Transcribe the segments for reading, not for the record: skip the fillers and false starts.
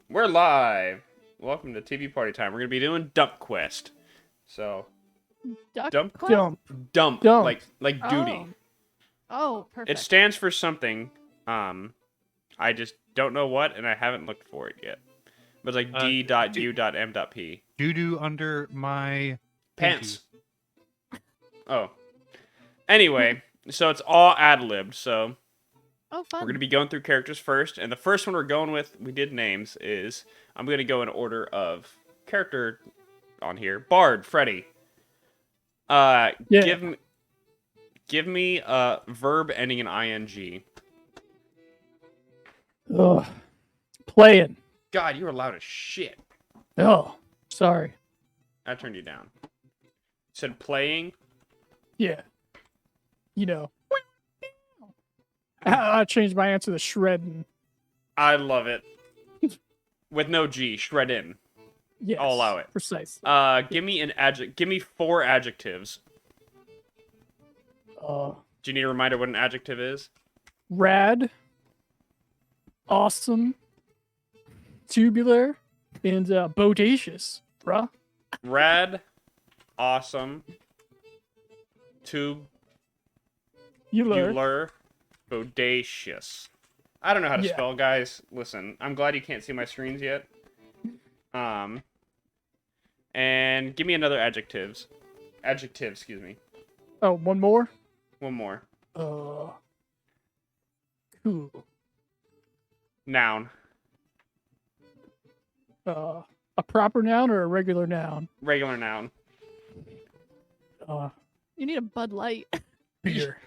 We're live. Welcome to TV Party Time. We're gonna be doing Dump Quest. So Duck dump, Quest? Dump. dump, Dump. like duty. Oh, It perfect. stands for something. I just don't know what, and I haven't looked for it yet. But it's like D.U.M.P. Doo-doo under my Pants. Oh. Anyway, so it's all ad-libbed. So Oh, fun. we're gonna be going through characters first, and the first one we're going with, we did names, is I'm gonna go in order of character on here. Bard, Freddy. Yeah. Give me a verb ending in ing. Ugh. Playing. God, you were loud as shit. Oh, sorry. I turned you down. Said playing. Yeah. You know. I changed my answer to shredding. I love it. With no G, shred in. Yes. I'll allow it. Precisely. Give me an adjective. Give me 4 adjectives. Do you need a reminder what an adjective is? Rad. Awesome. Tubular. And bodacious, bruh. Rad, awesome, tubular, bodacious. I don't know how to Yeah. spell, guys. Listen, I'm glad you can't see my screens yet. And give me another adjective, excuse me. Oh, one more? One more. Cool. Noun. A proper noun or a regular noun? Regular noun. You need a Bud Light. Beer.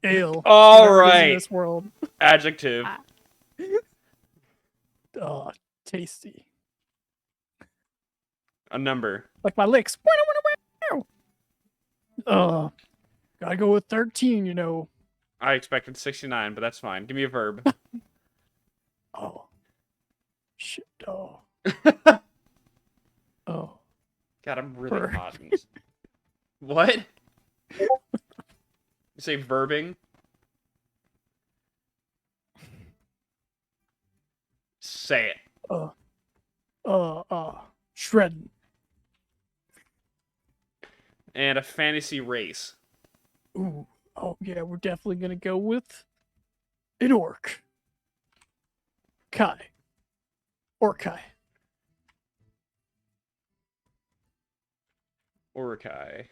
Ale. All Whatever it is in right. this world. Adjective. Tasty. A number. Like my licks. Gotta go with 13, you know. I expected 69, but that's fine. Give me a verb. Oh. Shit. Oh. Oh. God, I'm really Verb. hot in this. What? You say verbing? Say it. Shredding. And a fantasy race. Ooh. Oh, yeah, we're definitely gonna go with an orc. Kai. Orkai. Urukai.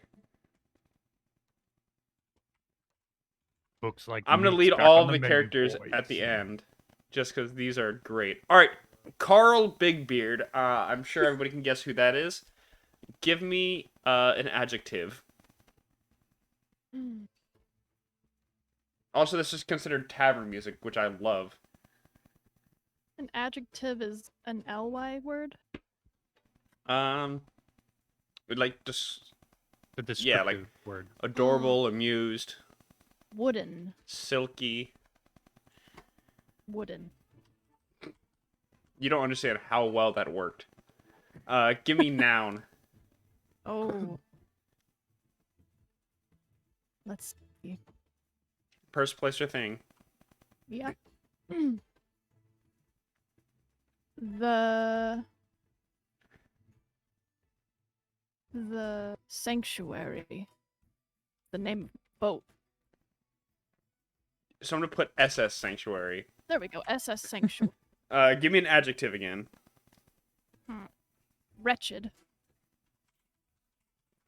Looks like I'm gonna meat's lead back all on of the menu, characters boys. at the end, just because these are great. All right, Carl Bigbeard. I'm sure everybody can guess who that is. Give me an adjective. Also, this is considered tavern music, which I love. An adjective is an ly word. Like just The yeah, descriptive like word. adorable, amused, Wooden. silky. Wooden. You don't understand how well that worked. Give me noun. Oh. Let's see. Person, place, or thing. Yeah. The sanctuary. The name of the boat. So I'm gonna put SS Sanctuary. There we go. SS Sanctuary. Give me an adjective again. Wretched.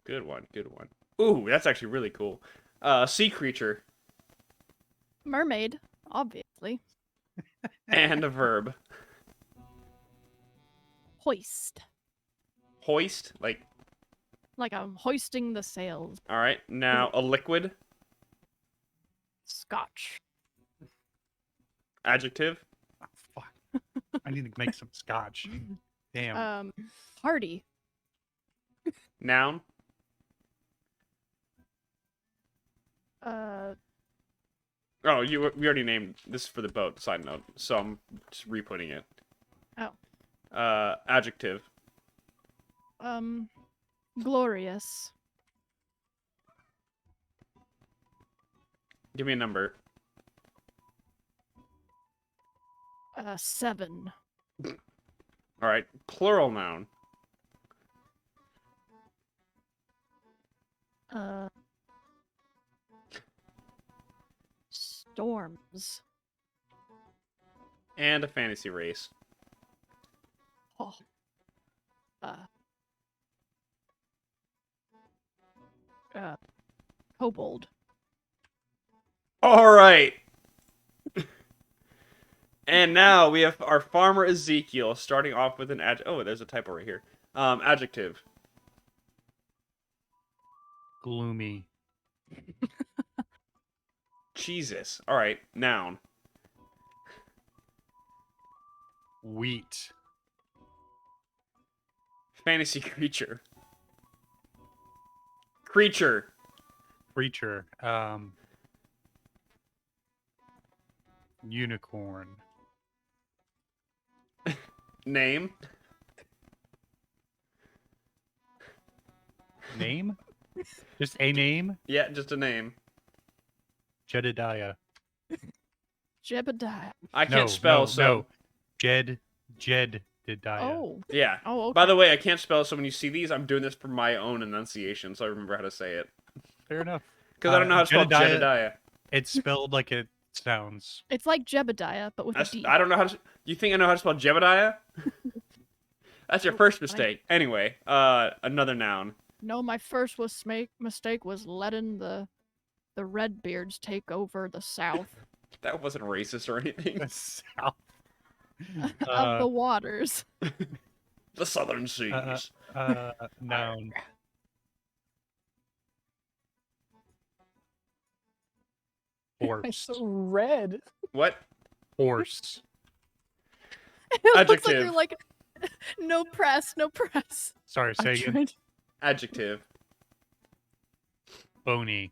Good one, good one. Ooh, that's actually really cool. Sea creature. Mermaid, obviously. And a verb. Hoist. Hoist, like, Like I'm hoisting the sails. alright. Now, a liquid. Scotch. Adjective. Oh, fuck. I need to make some scotch. Damn. Hardy. Noun. Oh, we already named this for the boat, side note, so I'm just re-putting it. Oh. Adjective. Glorious. Give me a number. 7. All right, plural noun. Storms. And a fantasy race. Oh. Kobold. All right. And now we have our farmer Ezekiel starting off with an oh, there's a typo right here. Adjective. Gloomy. Jesus. All right, noun. Wheat. Fantasy creature. Creature. Creature. Unicorn. Name. Name? Just a name? Yeah, just a name. Jedediah. Jebediah. I can't spell, so No. Jedediah. Oh. yeah. Oh, okay. By the way, I can't spell, so when you see these, I'm doing this for my own enunciation, so I remember how to say it. Fair enough. Because I don't know how to spell Jedediah. It's spelled like it sounds. It's like Jebediah, but with a That's, D. I don't know how to. You think I know how to spell Jebediah? That's your first mistake. Anyway, another noun. No, my first mistake was letting the Redbeards take over the south That wasn't racist or anything. The South. of the waters. The Southern Seas. Noun. It's Horse. so red. What? Horse. It looks like Adjective. you're like, no press, no press. Sorry, say I again. tried. Adjective. Bony.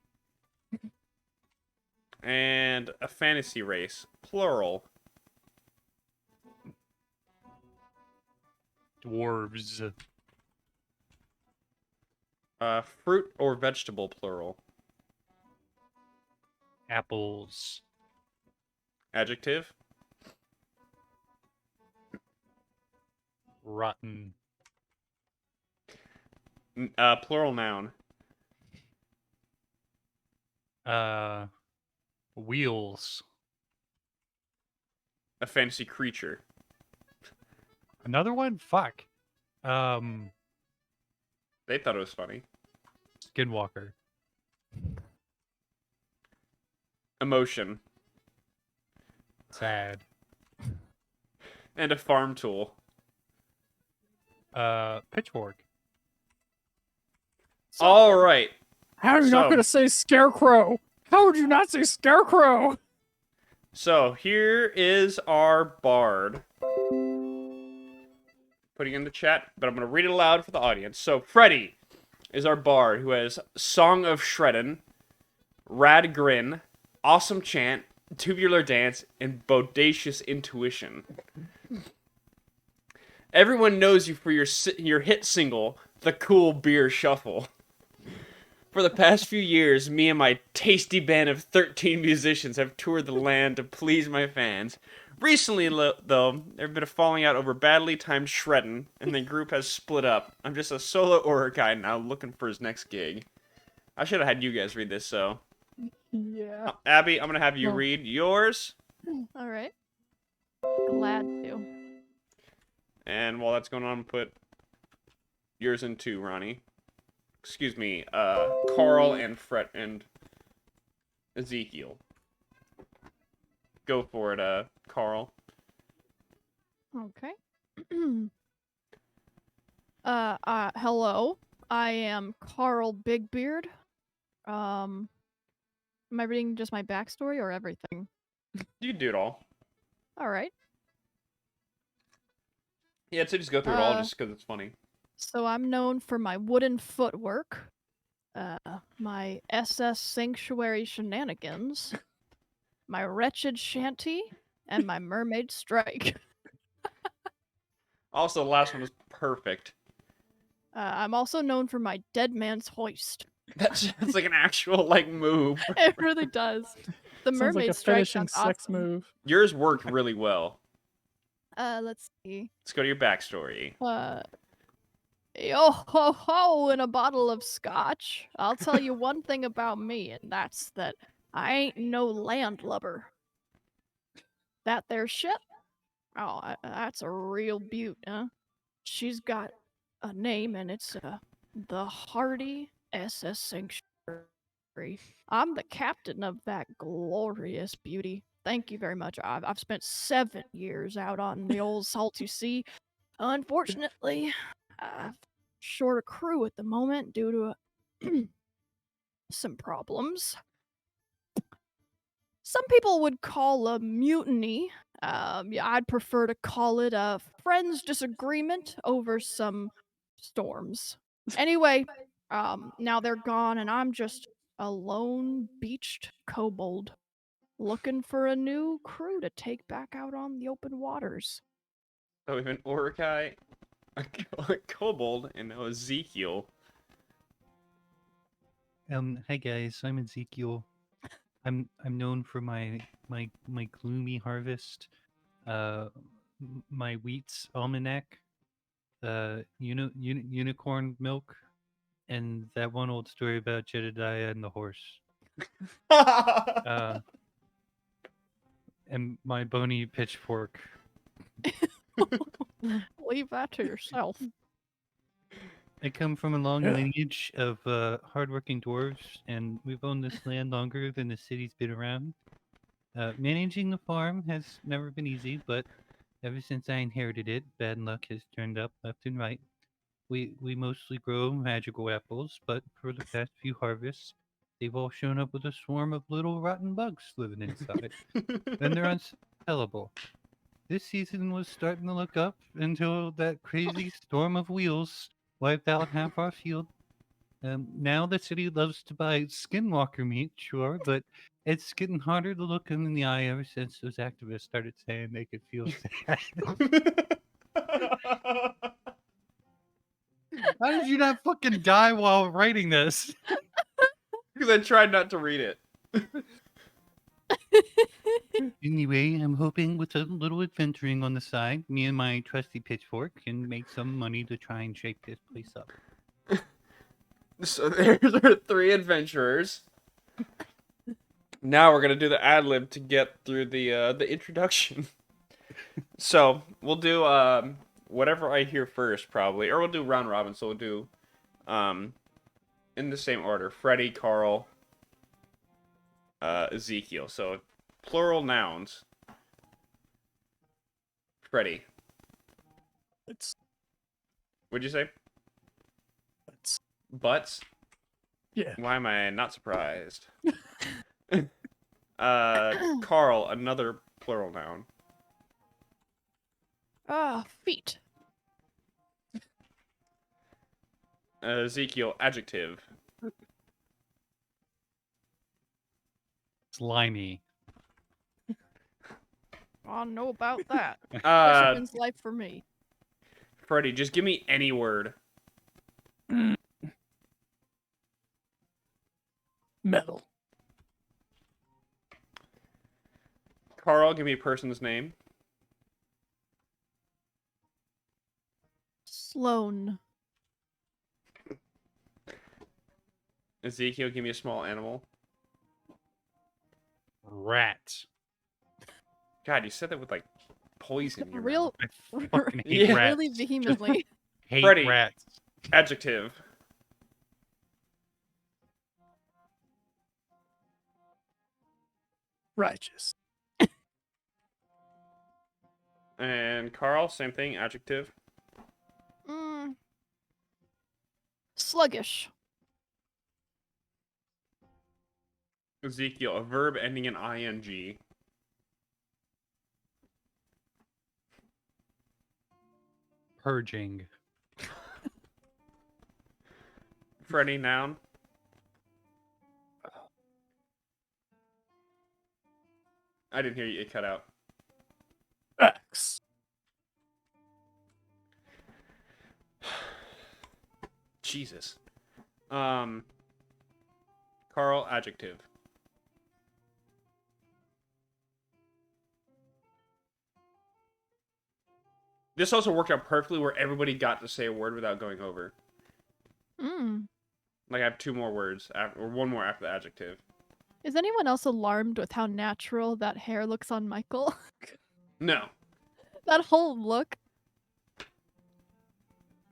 And a fantasy race. Plural. Dwarves. Fruit or vegetable, plural. Apples. Adjective. Rotten. Plural noun. Wheels. A fantasy creature. Another one? Fuck. They thought it was funny. Skinwalker. Emotion. Sad. And a farm tool. Pitchfork. All right. How are you not So- going to say scarecrow? How would you not say scarecrow? So here is our bard. Putting in the chat, but I'm going to read it aloud for the audience. So Freddy is our bard who has Song of Shreddin, Rad Grin, Awesome Chant, Tubular Dance, and Bodacious Intuition. Everyone knows you for your hit single, The Cool Beer Shuffle. For the past few years, me and my tasty band of 13 musicians have toured the land to please my fans. Recently, though, there have been a falling out over badly timed shredding, and the group has split up. I'm just a solo horror guy now looking for his next gig. I should have had you guys read this, so... Yeah. Abby, I'm going to have you No. read yours. All right. Glad to. And while that's going on, put yours in too, Ronnie. Excuse me, Carl and Fred and Ezekiel. Go for it, Carl. Okay. Hello. I am Carl Bigbeard. Am I reading just my backstory or everything? You can do it all. All right. Yeah, so just go through it all just because it's funny. So I'm known for my wooden footwork, my SS Sanctuary shenanigans, my wretched shanty, and my mermaid strike. Also, the last one was perfect. I'm also known for my dead man's hoist. That's like an actual like move. It really does. The Sounds mermaid like a strike finishing sounds sex awesome. move. Yours worked really well. Let's see. Let's go to your backstory. Yo ho ho and a bottle of scotch. I'll tell you one thing about me, and that's that I ain't no landlubber. That there ship? Oh, that's a real beaut, huh? She's got a name, and it's the Hardy SS Sanctuary. I'm the captain of that glorious beauty. Thank you very much. I've spent 7 years out on the old salty sea. Unfortunately, I'm short a crew at the moment due to some problems. Some people would call a mutiny. Yeah, I'd prefer to call it a friends' disagreement over some storms. Anyway, now they're gone, and I'm just a lone beached kobold looking for a new crew to take back out on the open waters. So we have an Urukai, a kobold, and now Ezekiel. Hi guys, I'm Ezekiel. I'm known for my gloomy harvest, my wheat's almanac, unicorn milk, and that one old story about Jedediah and the horse. And my bony pitchfork. Leave that to yourself. I come from a long lineage of hardworking dwarves, and we've owned this land longer than the city's been around. Managing the farm has never been easy, but ever since I inherited it, bad luck has turned up left and right. We mostly grow magical apples, but for the past few harvests, they've all shown up with a swarm of little rotten bugs living inside. Then they're unsellable. This season was starting to look up until that crazy storm of wheels wiped out half our field. Now the city loves to buy skinwalker meat, sure, but it's getting harder to look them in the eye ever since those activists started saying they could feel sad. How did you not fucking die while writing this? Because I tried not to read it. Anyway, I'm hoping with a little adventuring on the side, me and my trusty pitchfork can make some money to try and shake this place up. So there's our 3 adventurers. Now we're gonna do the ad lib to get through the introduction. So we'll do whatever I hear first, probably, or we'll do round robin. So we'll do in the same order: Freddy, Carl, Ezekiel. So plural nouns. Freddy. What'd you say? Butts? Yeah. Why am I not surprised? Carl, another plural noun. Feet. Ezekiel, adjective. Slimy. I know about that. Uh, Fisherman's life for me. Freddy, just give me any word. Metal. Carl, give me a person's name. Sloan. Ezekiel, give me a small animal. Rat. God, you said that with, like, poison in your Real, mouth. I fucking hate Yeah. rats. really vehemently. Hate Freddy. rats. Adjective. Righteous. And Carl, same thing, adjective. Sluggish. Ezekiel, a verb ending in ing. Purging. Freddy, noun. I didn't hear you, it cut out. X. Jesus. Carl, adjective. This also worked out perfectly where everybody got to say a word without going over. Mm. Like I have 2 more words, or 1 more after the adjective. Is anyone else alarmed with how natural that hair looks on Michael? No. That whole look.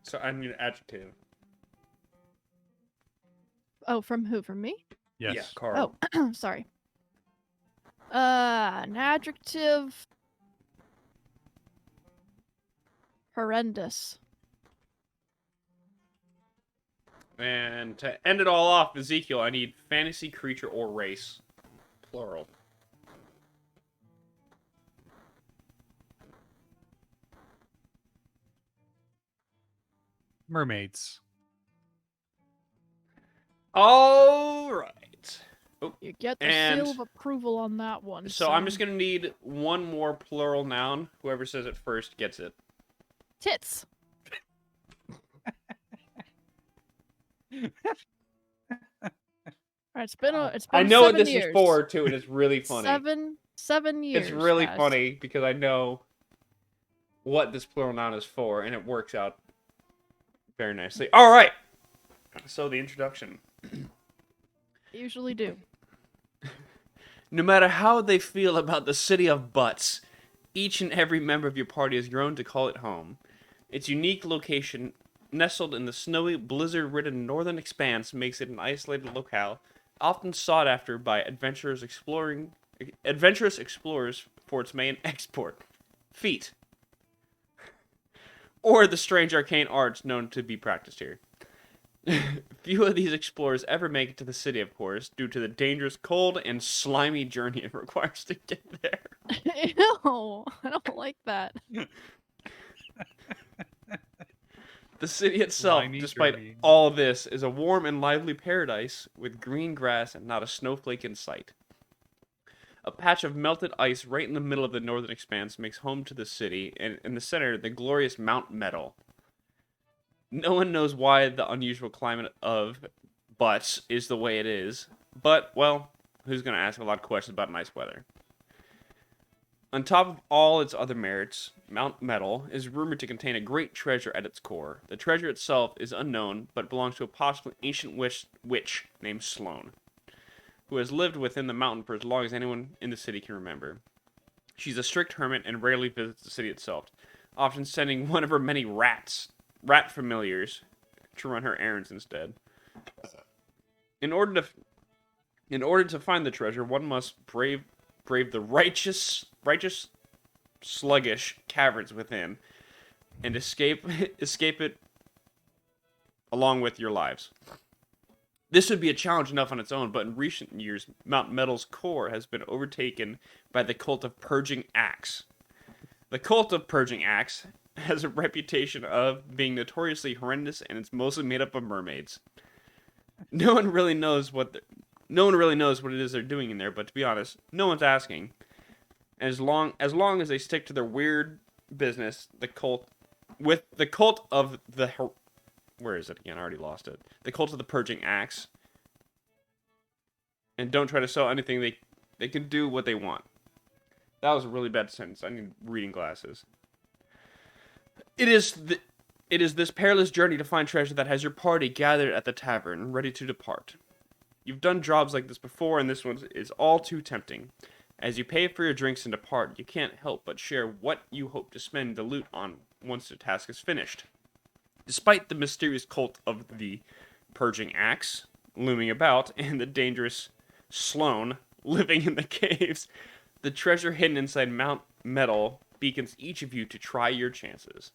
So I need an adjective. Oh, from who? From me? Yes. Yeah, Carl. Oh, sorry. An adjective. Horrendous. And to end it all off, Ezekiel, I need fantasy creature or race. Plural. Mermaids. All right. You get the And seal of approval on that one. so I'm just going to need 1 more plural noun. Whoever says it first gets it. Tits. Alright, it's been I know what 7 this years. is for, too, and it's really funny. 7 years. It's really guys. funny because I know what this plural noun is for, and it works out very nicely. All right. So the introduction. I usually do. No matter how they feel about the city of butts, each and every member of your party has grown to call it home. Its unique location, nestled in the snowy, blizzard-ridden northern expanse, makes it an isolated locale, often sought after by adventurous explorers for its main export, feet, or the strange arcane arts known to be practiced here. Few of these explorers ever make it to the city, of course, due to the dangerous, cold, and slimy journey it requires to get there. Ew, I don't like that. The city itself, Slimy despite journey. all of this, is a warm and lively paradise with green grass and not a snowflake in sight. A patch of melted ice right in the middle of the northern expanse makes home to the city, and in the center, the glorious Mount Metal. No one knows why the unusual climate of butts is the way it is, but, well, who's going to ask a lot of questions about nice weather? On top of all its other merits, Mount Metal is rumored to contain a great treasure at its core. The treasure itself is unknown, but belongs to a possibly ancient witch named Sloane, who has lived within the mountain for as long as anyone in the city can remember. She's a strict hermit and rarely visits the city itself, often sending one of her many rat familiars, to run her errands instead. In order to find the treasure, one must brave the righteous, sluggish caverns within, and escape it along with your lives. This would be a challenge enough on its own, but in recent years, Mount Metal's core has been overtaken by the cult of Purging Axe. The cult of Purging Axe has a reputation of being notoriously horrendous, and it's mostly made up of mermaids. No one really knows what it is they're doing in there, but to be honest, no one's asking. As long as they stick to their weird business, the cult of the where is it again? I already lost it. The cult of the Purging Axe, and don't try to sell anything. They can do what they want. That was a really bad sentence. I need reading glasses. It is this perilous journey to find treasure that has your party gathered at the tavern, ready to depart. You've done jobs like this before, and this one is all too tempting. As you pay for your drinks and depart, you can't help but share what you hope to spend the loot on once the task is finished. Despite the mysterious cult of the Purging Axe looming about, and the dangerous Sloane living in the caves, the treasure hidden inside Mount Metal beacons each of you to try your chances.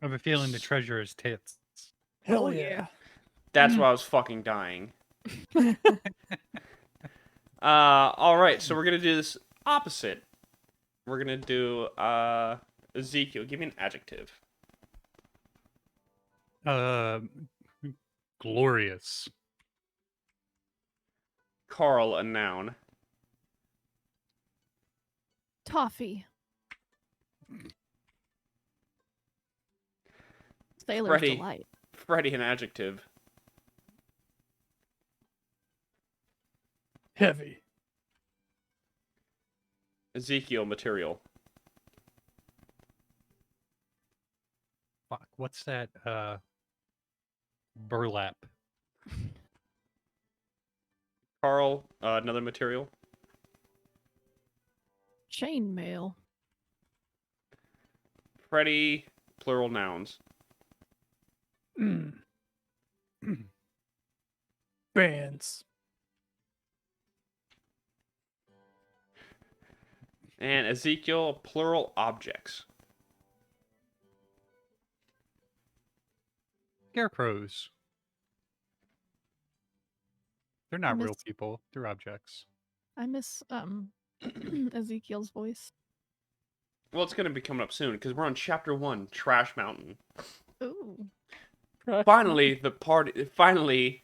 I have a feeling the treasure is tits. Hell Oh, yeah. That's why I was fucking dying. Alright, so we're gonna do this opposite. We're gonna do, Ezekiel, give me an adjective. Glorious. Carl, a noun. Toffee. Sailor's Delight. Freddie, an adjective. Heavy. Ezekiel material. Fuck, what's that? Burlap. Carl, another material. Chainmail. Freddy, plural nouns. Mm. Bands. And Ezekiel, plural objects. Scarecrows. They're not real miss- people. They're objects. I miss Ezekiel's voice. Well, it's going to be coming up soon because we're on chapter 1, Trash Mountain. Ooh. Finally, the party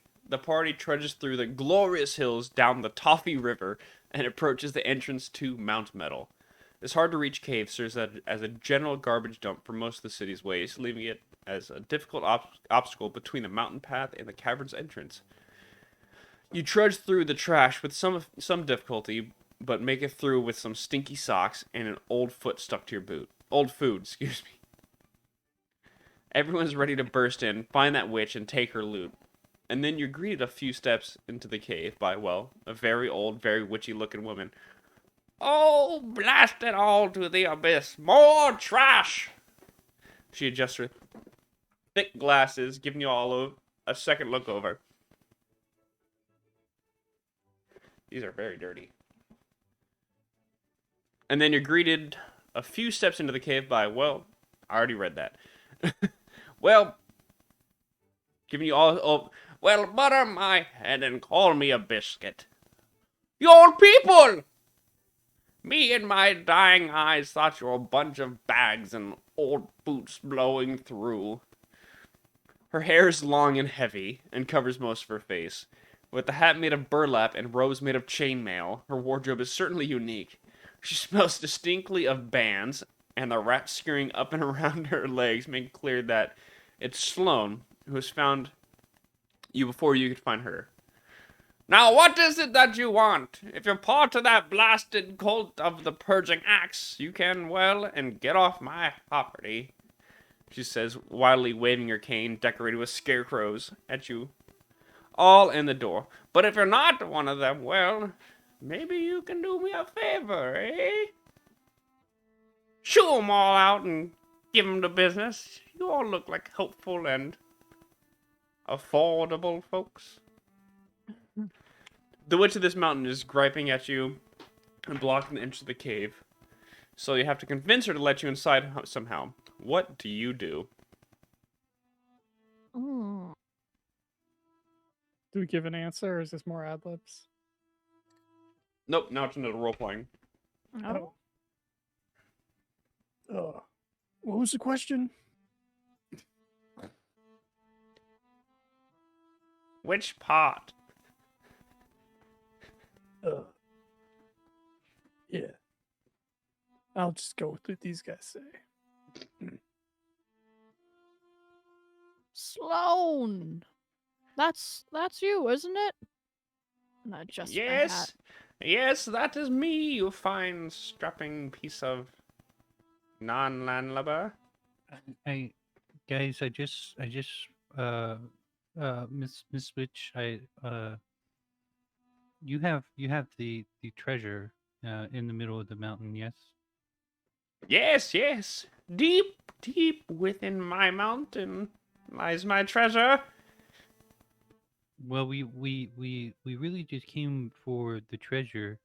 trudges through the glorious hills down the Toffee River and approaches the entrance to Mount Metal. This hard-to-reach cave serves as a general garbage dump for most of the city's waste, leaving it as a difficult obstacle between the mountain path and the cavern's entrance. You trudge through the trash with some difficulty, but make it through with some stinky socks and an old foot stuck to your boot. Old food, excuse me. Everyone's ready to burst in, find that witch, and take her loot. And then you're greeted a few steps into the cave by, well, a very old, very witchy-looking woman. Oh, blast it all to the abyss! More trash! She adjusts her thick glasses, giving you all a second look over. These are very dirty. And then you're greeted a few steps into the cave by, well, I already read that. Well, giving you all, oh, well, butter my head and call me a biscuit. You old people! Me and my dying eyes thought you were a bunch of bags and old boots blowing through. Her hair is long and heavy and covers most of her face. With the hat made of burlap and robes made of chainmail, her wardrobe is certainly unique. She smells distinctly of bands, and the rat scurrying up and around her legs make clear that it's Sloane who has found you before you could find her. Now, what is it that you want? If you're part of that blasted cult of the Purging Axe, you can, well, and get off my property, she says, wildly waving her cane decorated with scarecrows at you, all in the door. But if you're not one of them, well, maybe you can do me a favor, eh? Shoo 'em all out and give 'em the business. You all look like hopeful and affordable folks. The witch of this mountain is griping at you and blocking the entrance of the cave. So you have to convince her to let you inside somehow. What do you do? Mm. Do we give an answer or is this more ad libs? Nope, now it's into the role playing. Oh. What was the question? Which part? Yeah. I'll just go with what these guys say. Sloane. That's you, isn't it? And I adjust my hat. Yes, yes, that is me, you fine strapping piece of non-landlubber. Guys, Miss Witch, you have the treasure in the middle of the mountain, yes? Yes, yes, deep, deep within my mountain lies my treasure. Well, we really just came for the treasure,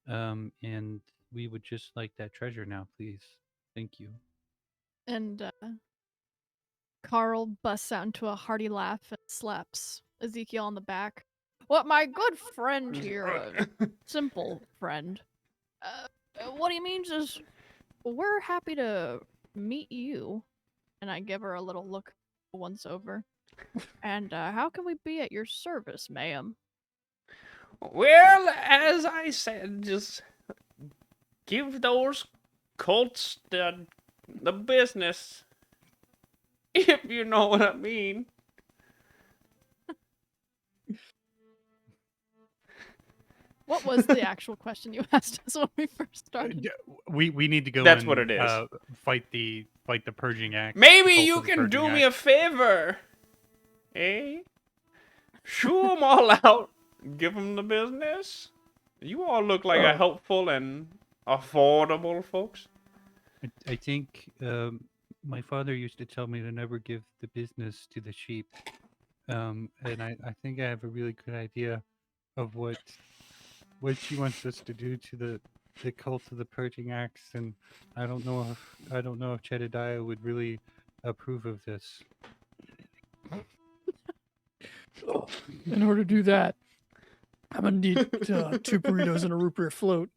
and we would just like that treasure now, please. Thank you. And Carl busts out into a hearty laugh and slaps Ezekiel on the back. What my good friend here, simple friend, what he means is we're happy to meet you. And I give her a little look once over. And how can we be at your service, ma'am? Well, as I said, just give those colts the business, if you know what I mean. What was the actual question you asked us when we first started? We need to go. That's and, what it is. Fight the purging axe. Maybe the cult you of the can purging do me a axe. favor. Eh? Shoo 'em all out. Give 'em the business. You all look like a helpful and affordable folks. I think my father used to tell me to never give the business to the sheep. And I think I have a really good idea of what she wants us to do to the cult of the purging axe, and I don't know if Jedediah would really approve of this. In order to do that, I'm gonna need 2 burritos and a root beer float.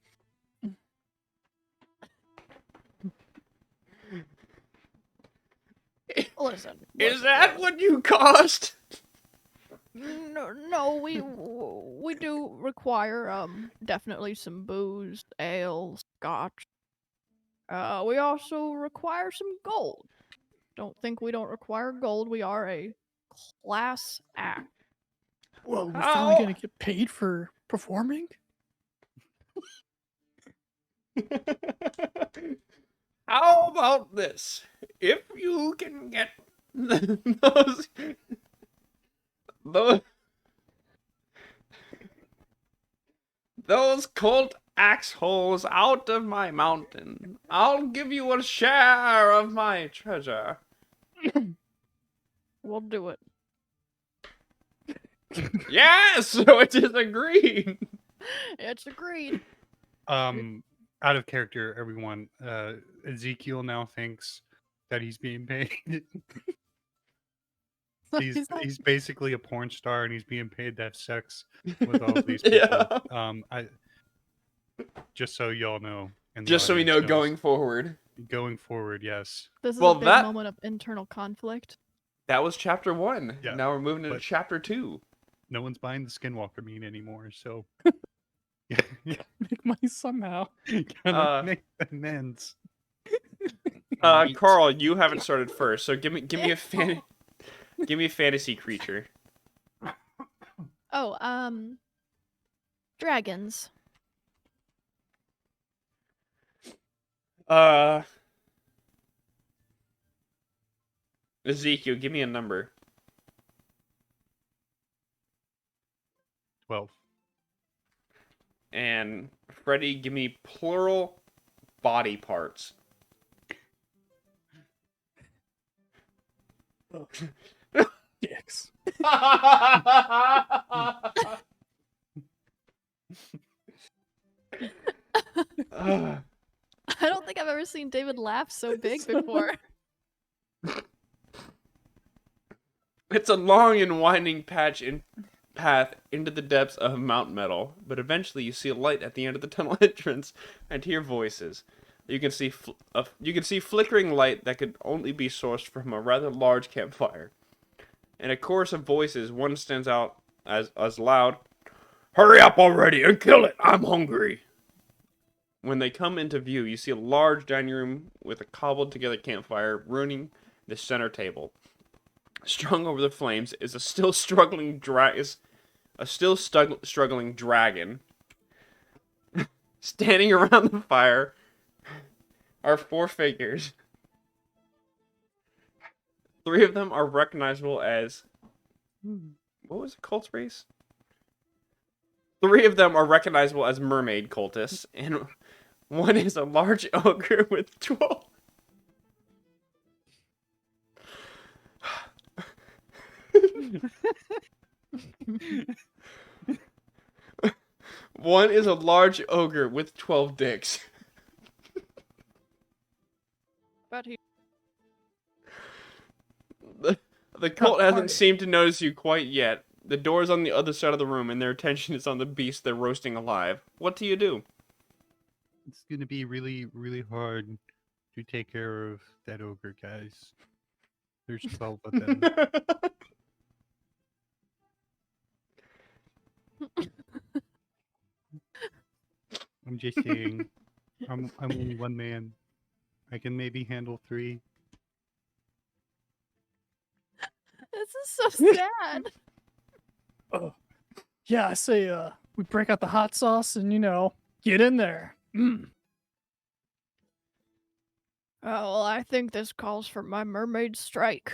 Listen. Is that what you cost? No, we do require definitely some booze, ale, scotch. We also require some gold. Don't think we don't require gold. We are a class act. Well, we're How? finally gonna get paid for performing. How about this? If you can get those those cult axe holes out of my mountain, I'll give you a share of my treasure. We'll do it. Yes, so it is agreed. It's agreed. Out of character, everyone. Ezekiel now thinks that he's being paid. he's basically a porn star, and he's being paid to have sex with all of these people. Yeah. I just so y'all know. And the Just so we know audience knows. going forward. Yes. This is Well, a big that- moment of internal conflict. That was chapter 1. Yeah, Now we're moving into but- chapter 2. No one's buying the Skinwalker meat anymore, so Make money somehow. gotta make amends. Carl, you haven't started first, so give me a give me a fantasy creature. Oh, dragons. Ezekiel, give me a number. 12. And Freddy, give me plural body parts. Dicks. I don't think I've ever seen David laugh so big before. It's a long and winding path into the depths of Mount Metal, but eventually you see a light at the end of the tunnel entrance and hear voices. You can see flickering light that could only be sourced from a rather large campfire. In a chorus of voices, one stands out as loud, "Hurry up already and kill it! I'm hungry!" When they come into view, you see a large dining room with a cobbled together campfire ruining the center table. Strung over the flames is a still struggling dragon. Standing around the fire are 4 figures. 3 of them are recognizable as... What was the cult's race? 3 of them are recognizable as mermaid cultists, and one is a large ogre with 12... One is a large ogre with 12 dicks. But he The cult hasn't seemed to notice you quite yet. The door's on the other side of the room, and their attention is on the beast they're roasting alive. What do you do? It's gonna be really, really hard to take care of that ogre, guys. There's 12 of them. I'm just saying. I'm only one man. I can maybe handle 3. This is so sad. Yeah, I say we break out the hot sauce and, get in there. Oh, well, I think this calls for my mermaid strike.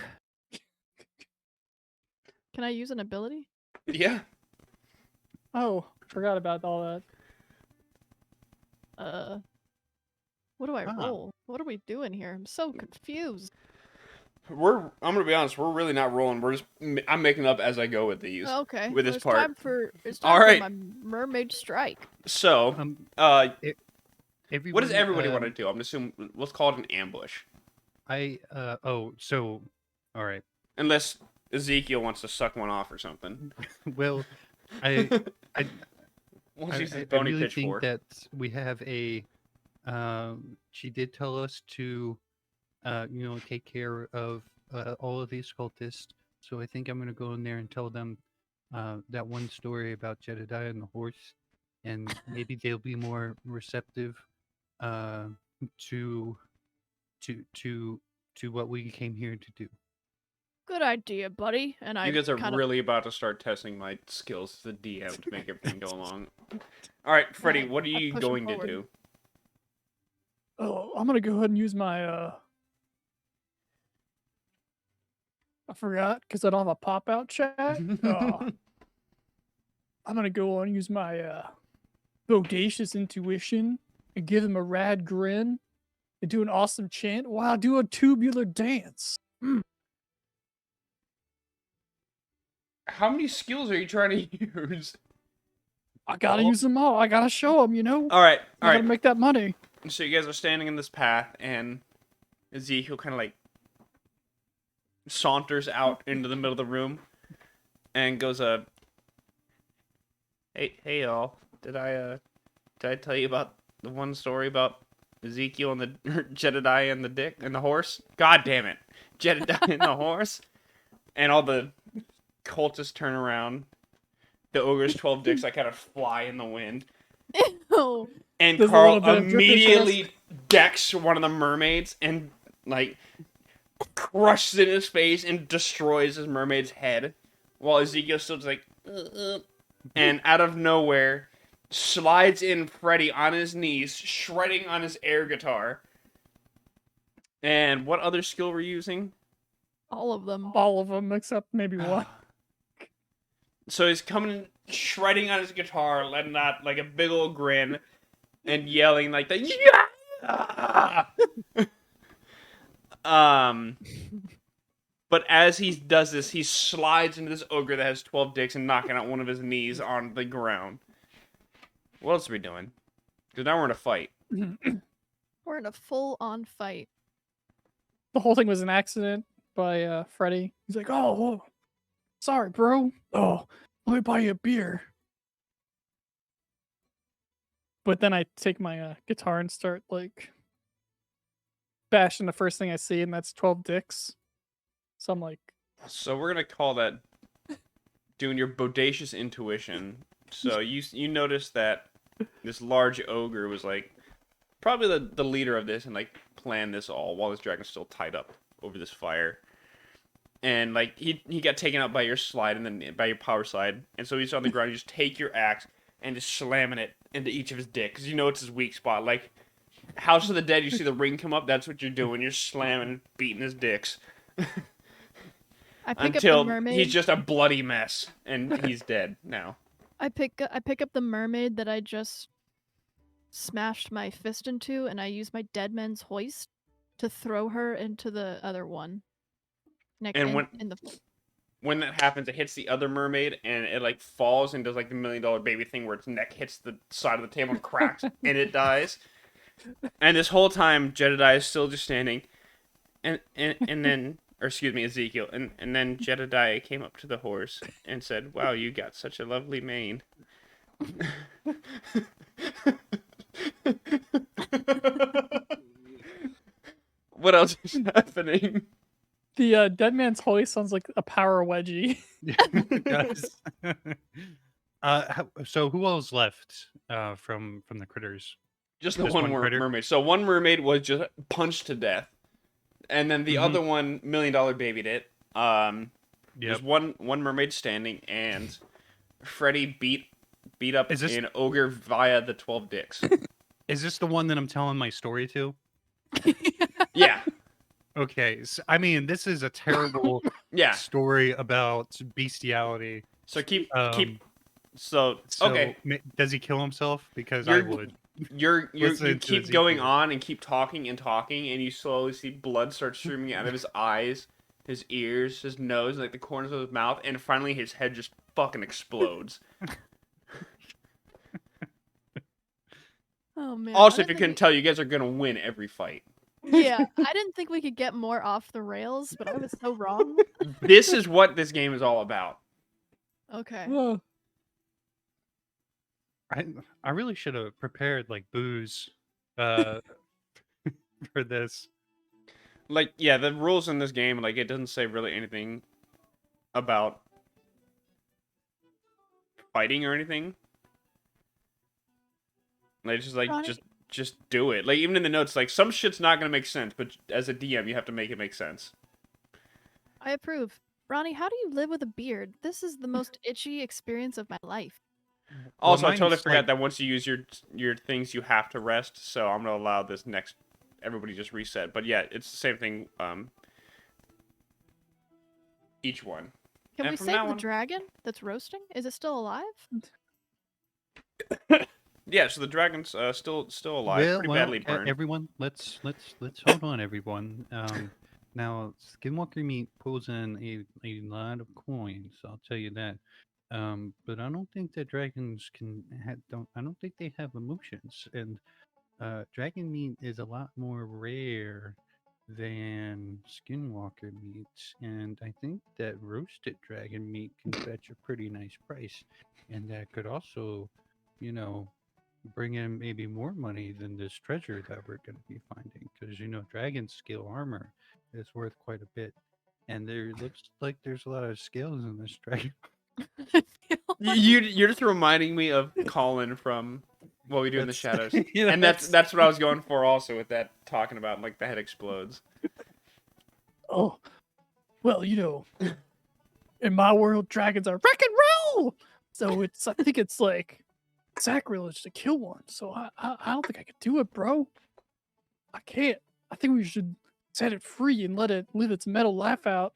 Can I use an ability? Yeah. Oh, forgot about all that. What do I Ah. roll? What are we doing here? I'm so confused. I'm gonna be honest. We're really not rolling. I'm making up as I go with these. Okay. With well, this it's part. Time for All right. my mermaid strike. So, Everyone, what does everybody want to do? I'm gonna assume let's call it an ambush, all right. unless Ezekiel wants to suck one off or something. Well, I We'll I, use his I bony really think pitchfork. that we have a. She did tell us to, take care of all of these cultists. So I think I'm gonna go in there and tell them that one story about Jedediah and the horse, and maybe they'll be more receptive to to what we came here to do. Good idea, buddy. And I You guys are kind really about to start testing my skills as a DM to make everything go along. All right, Freddie, what are I you push him going to forward. do? Oh, I'm gonna go ahead and use my I forgot because I don't have a pop out chat. I'm gonna go and use my bodacious intuition and give him a rad grin and do an awesome chant while I do a tubular dance. How many skills are you trying to use? I gotta use them all. I gotta show them, All right, I all gotta right. make that money. So you guys are standing in this path, and Ezekiel kind of like saunters out into the middle of the room and goes, hey y'all, did I tell you about the one story about Ezekiel and the Jedediah and the dick and the horse? God damn it, Jedediah and the horse." And all the cultists turn around. The ogre's 12 dicks that kind of fly in the wind. Oh, And There's a Carl little bit of dripping immediately decks one of the mermaids and, like, crushes it in his face and destroys his mermaid's head. While Ezekiel's still just like, and out of nowhere, slides in Freddy on his knees, shredding on his air guitar. And what other skill we're using? all of them. All of them except maybe one. So he's coming, shredding on his guitar, letting out like a big old grin, and yelling like the yeah. But as he does this, he slides into this ogre that has 12 dicks and knocking out one of his knees on the ground. What else are we doing? Because now we're in a fight. We're in a full-on fight. The whole thing was an accident by Freddy. He's like, oh, sorry, bro. Oh, let me buy you a beer. But then I take my guitar and start like bashing the first thing I see, and that's 12 dicks. So I'm like, So we're gonna call that doing your bodacious intuition. So you notice that this large ogre was like probably the leader of this and like planned this all while this dragon's still tied up over this fire. And like he got taken out by your slide and then by your power slide, and so he's on the ground. You just take your axe and just slamming it into each of his dicks because you know it's his weak spot. Like House of the Dead, you see the ring come up. That's what you're doing. You're slamming, beating his dicks I pick until up the mermaid. he's just a bloody mess and he's dead now. I pick up the mermaid that I just smashed my fist into, and I use my dead man's hoist to throw her into the other one. And in the when that happens, it hits the other mermaid and it like falls and does like the $1 Million Baby thing where its neck hits the side of the table and cracks and it dies. And this whole time, Jedediah is still just standing, and then, or excuse me, Ezekiel, and then Jedediah came up to the horse and said, "Wow, you got such a lovely mane." What else is happening? the dead man's hoist sounds like a power wedgie. It does. So who else left from the critters? Just the Just one one critter? mermaid. So one mermaid was just punched to death, and then the Mhm. other one $1 Million Babied it. There's Yep. one mermaid standing, and Freddy beat beat up Is this- an ogre via the 12 dicks. Is this the one that I'm telling my story to? Yeah, Okay, I mean, this is a terrible yeah. story about bestiality. So keep. So Okay. does he kill himself? Because I You're- would. You Listen to keep going Ezekiel. on and keep talking, and you slowly see blood start streaming out of his eyes, his ears, his nose, like the corners of his mouth, and finally his head just fucking explodes. Oh man. Also, I if you didn't couldn't think tell, you guys are gonna win every fight. yeah, I didn't think we could get more off the rails, but I was so wrong. This is what this game is all about. Okay. Oh, I really should have prepared like booze for this. Like, yeah, the rules in this game, like, it doesn't say really anything about fighting or anything. Like, it's just like, Ronnie- just do it. Like, even in the notes, like, some shit's not gonna make sense, but as a DM, you have to make it make sense. I approve. Ronnie, how do you live with a beard? This is the most itchy experience of my life. Also, I mine's totally forgot like- that once you use your things, you have to rest. So I'm gonna allow this next. Everybody just reset. But yeah, it's the same thing. Each one. Can And we from save now the on- dragon that's roasting? Is it still alive? Yeah. So the dragon's still alive, pretty badly burned. everyone, let's hold on, everyone. Now Skinwalker meat pulls in a lot of coins. I'll tell you that. But I don't think that dragons I don't think they have emotions, and dragon meat is a lot more rare than skinwalker meat, and I think that roasted dragon meat can fetch a pretty nice price, and that could also, you know, bring in maybe more money than this treasure that we're going to be finding, because dragon scale armor is worth quite a bit, and there looks like there's a lot of scales in this dragon. You're just reminding me of Colin from What We Do in the Shadows, Yeah, and that's what I was going for also with that talking about like the head explodes. oh, well, in my world, dragons are rock and roll. So I think it's like sacrilege to kill one. So I don't think I could do it, bro. I can't. I think we should set it free and let it live its metal life out.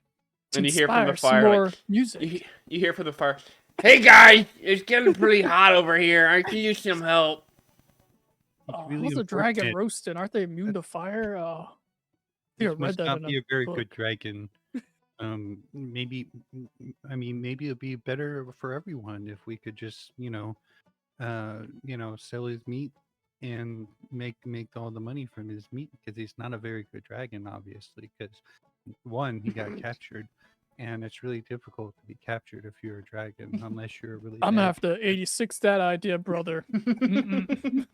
To And you hear from the inspire some fire, like, more music. You hear from the fire. Hey guys, it's getting pretty hot over here. I could use some help. What's a dragon roasted? Aren't they immune to fire? I think I This read must that not in be a very book. good dragon. Maybe, maybe it'd be better for everyone if we could just, sell his meat and make all the money from his meat, because he's not a very good dragon, obviously. Because one, he got captured, and it's really difficult to be captured if you're a dragon, unless you're a really. I'm gonna bad have to 86 that idea, brother. Mm-mm.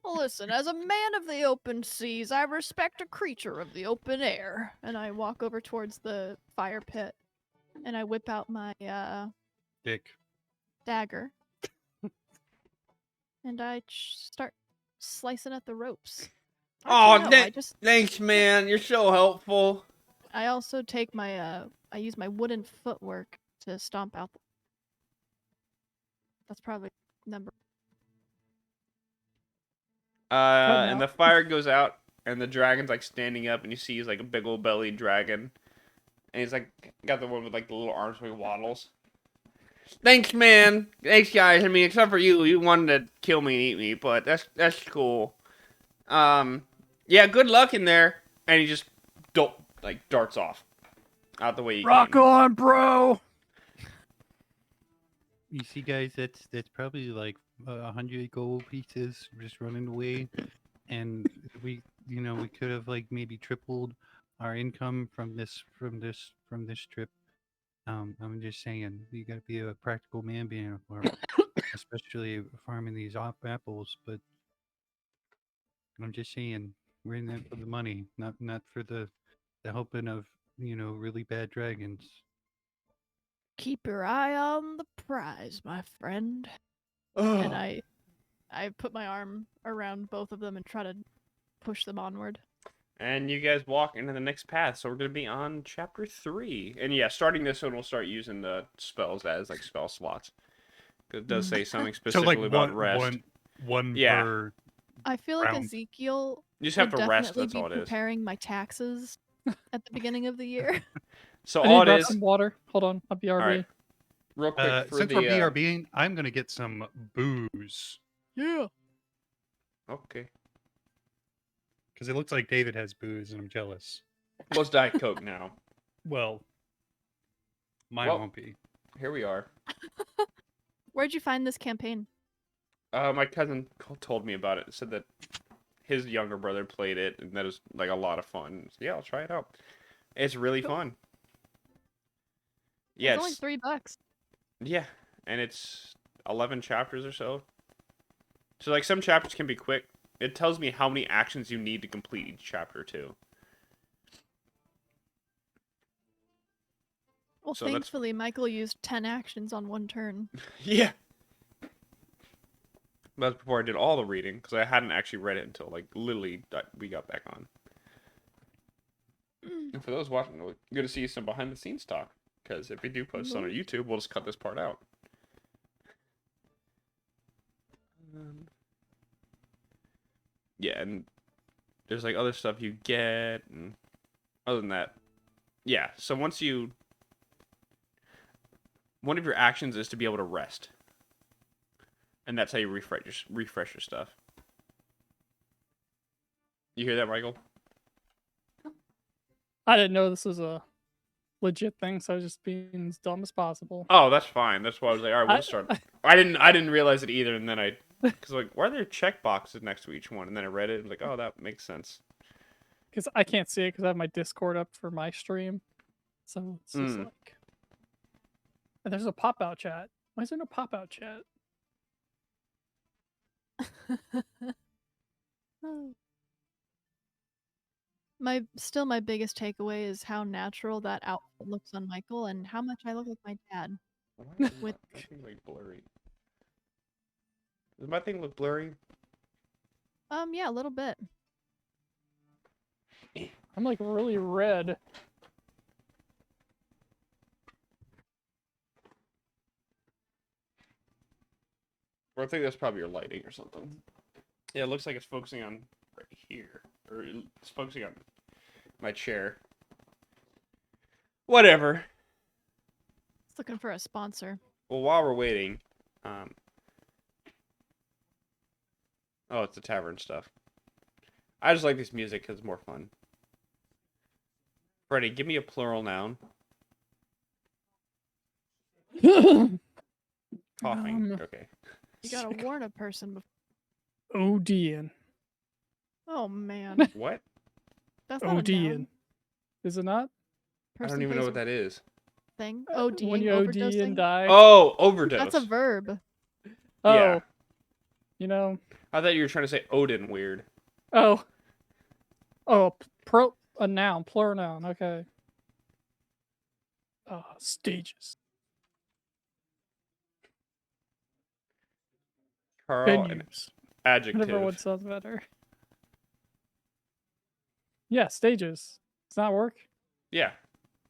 Well, listen, as a man of the open seas, I respect a creature of the open air. And I walk over towards the fire pit, and I whip out my Dick. dagger, and I start slicing at the ropes. Oh, Actually, no, thanks, man. You're so helpful. I also take my I use my wooden footwork to stomp out. That's probably number. And out. the fire goes out, and the dragon's like standing up, and you see he's like a big old bellied dragon, and he's like got the one with like the little arms where he waddles. Thanks, man. Thanks, guys. I mean, except for you, you wanted to kill me and eat me, but that's cool. Yeah, good luck in there. And he just darts off out the way he Rock came. on, bro. You see, guys, that's probably like 100 gold pieces just running away, and we could have like maybe tripled our income from this trip. I'm just saying, you got to be a practical man being a farmer, especially farming these apples. But I'm just saying, we're in that for the money, not for the helping of really bad dragons. Keep your eye on the prize, my friend. And I put my arm around both of them and try to push them onward. And you guys walk into the next path, so we're gonna be on chapter 3. And yeah, starting this one, we'll start using the spells as like spell slots, It does say something So specifically like about rest. one Yeah. per. I feel like Round. Ezekiel You just have would to rest. definitely That's be all it is. preparing my taxes at the beginning of the year. So I need all to it grab is. some water. Hold on, I'll BRB. All right. Real quick for Since the. we're BRBing, I'm gonna get some booze Yeah. Okay. because it looks like David has booze, and I'm jealous. Well, it's Diet Coke now. Well, mine Well- won't be. Here we are. Where'd you find this campaign? My cousin told me about it. Said that his younger brother played it, and that was like a lot of fun. So, yeah, I'll try it out. It's really fun. It's only Yes. $3. Yeah, and it's 11 chapters or so. So like some chapters can be quick. It tells me how many actions you need to complete each chapter too. Well, So that's- thankfully, Michael used 10 actions on one turn. Yeah. That's before I did all the reading because I hadn't actually read it until like literally we got back on. And for those watching, good to see some behind the scenes talk. Because if we do post this on our YouTube, we'll just cut this part out. Yeah, and there's like other stuff you get, and other than that, yeah. So once you, one of your actions is to be able to rest, and that's how you refresh your stuff. You hear that, Michael? I didn't know this was a legit thing, so I was just being as dumb as possible. Oh, that's fine. That's why I was like, all right, we'll start. I didn't realize it either, and then because like, why are there check boxes next to each one? And then I read it, and was like, oh, that makes sense. Because I can't see it because I have my Discord up for my stream. So it's just like. And there's a pop out chat. Why is there no pop out chat? My biggest takeaway is how natural that outfit looks on Michael and how much I look like my dad. Why is With- my thing like blurry? Does my thing look blurry? Yeah, a little bit. I'm like really red. Or I think that's probably your lighting or something. Yeah, it looks like it's focusing on right here, or it's focusing on my chair. Whatever. It's looking for a sponsor. Well, while we're waiting, oh, it's the tavern stuff. I just like this music because it's more fun. Freddy, give me a plural noun. Coughing. Okay. You gotta warn a person before. ODing. Oh man, What? that's not a ODing. noun. Is it not? I don't even know plays what that is. a thing. When ODing, you OD overdosing. and die. Oh, overdose. That's a verb. Oh. Yeah. You know. I thought you were trying to say Odin weird. Oh. Oh, a noun, plural noun. Okay. Stages. Carl, an Venues. adjective. Whatever one sounds better. Yeah, stages. Does that work? Yeah.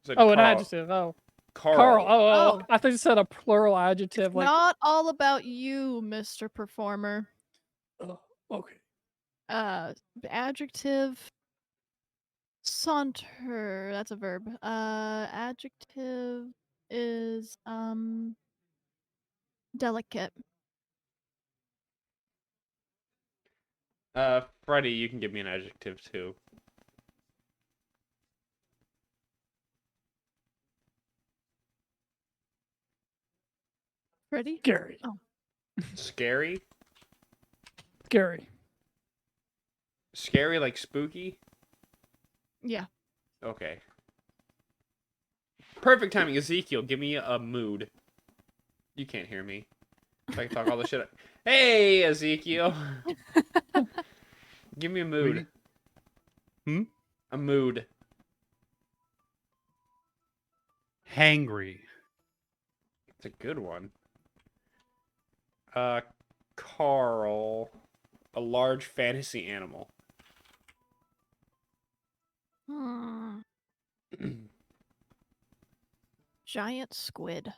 Said Oh, an Carl. adjective. Oh. Carl. Carl. Oh, Oh. I thought you said a plural adjective. It's Like, not all about you, Mr. Performer. okay. Adjective. Saunter. That's a verb. Adjective is delicate. Freddy, you can give me an adjective too. Ready? Scary. Oh. Scary? Scary. Scary like spooky? Yeah. Okay. Perfect timing. Ezekiel, give me a mood. You can't hear me. If I can talk all this shit. Hey, Ezekiel. Give me a mood. A mood. Hangry. It's a good one. Carl. A large fantasy animal. Hmm. Giant squid.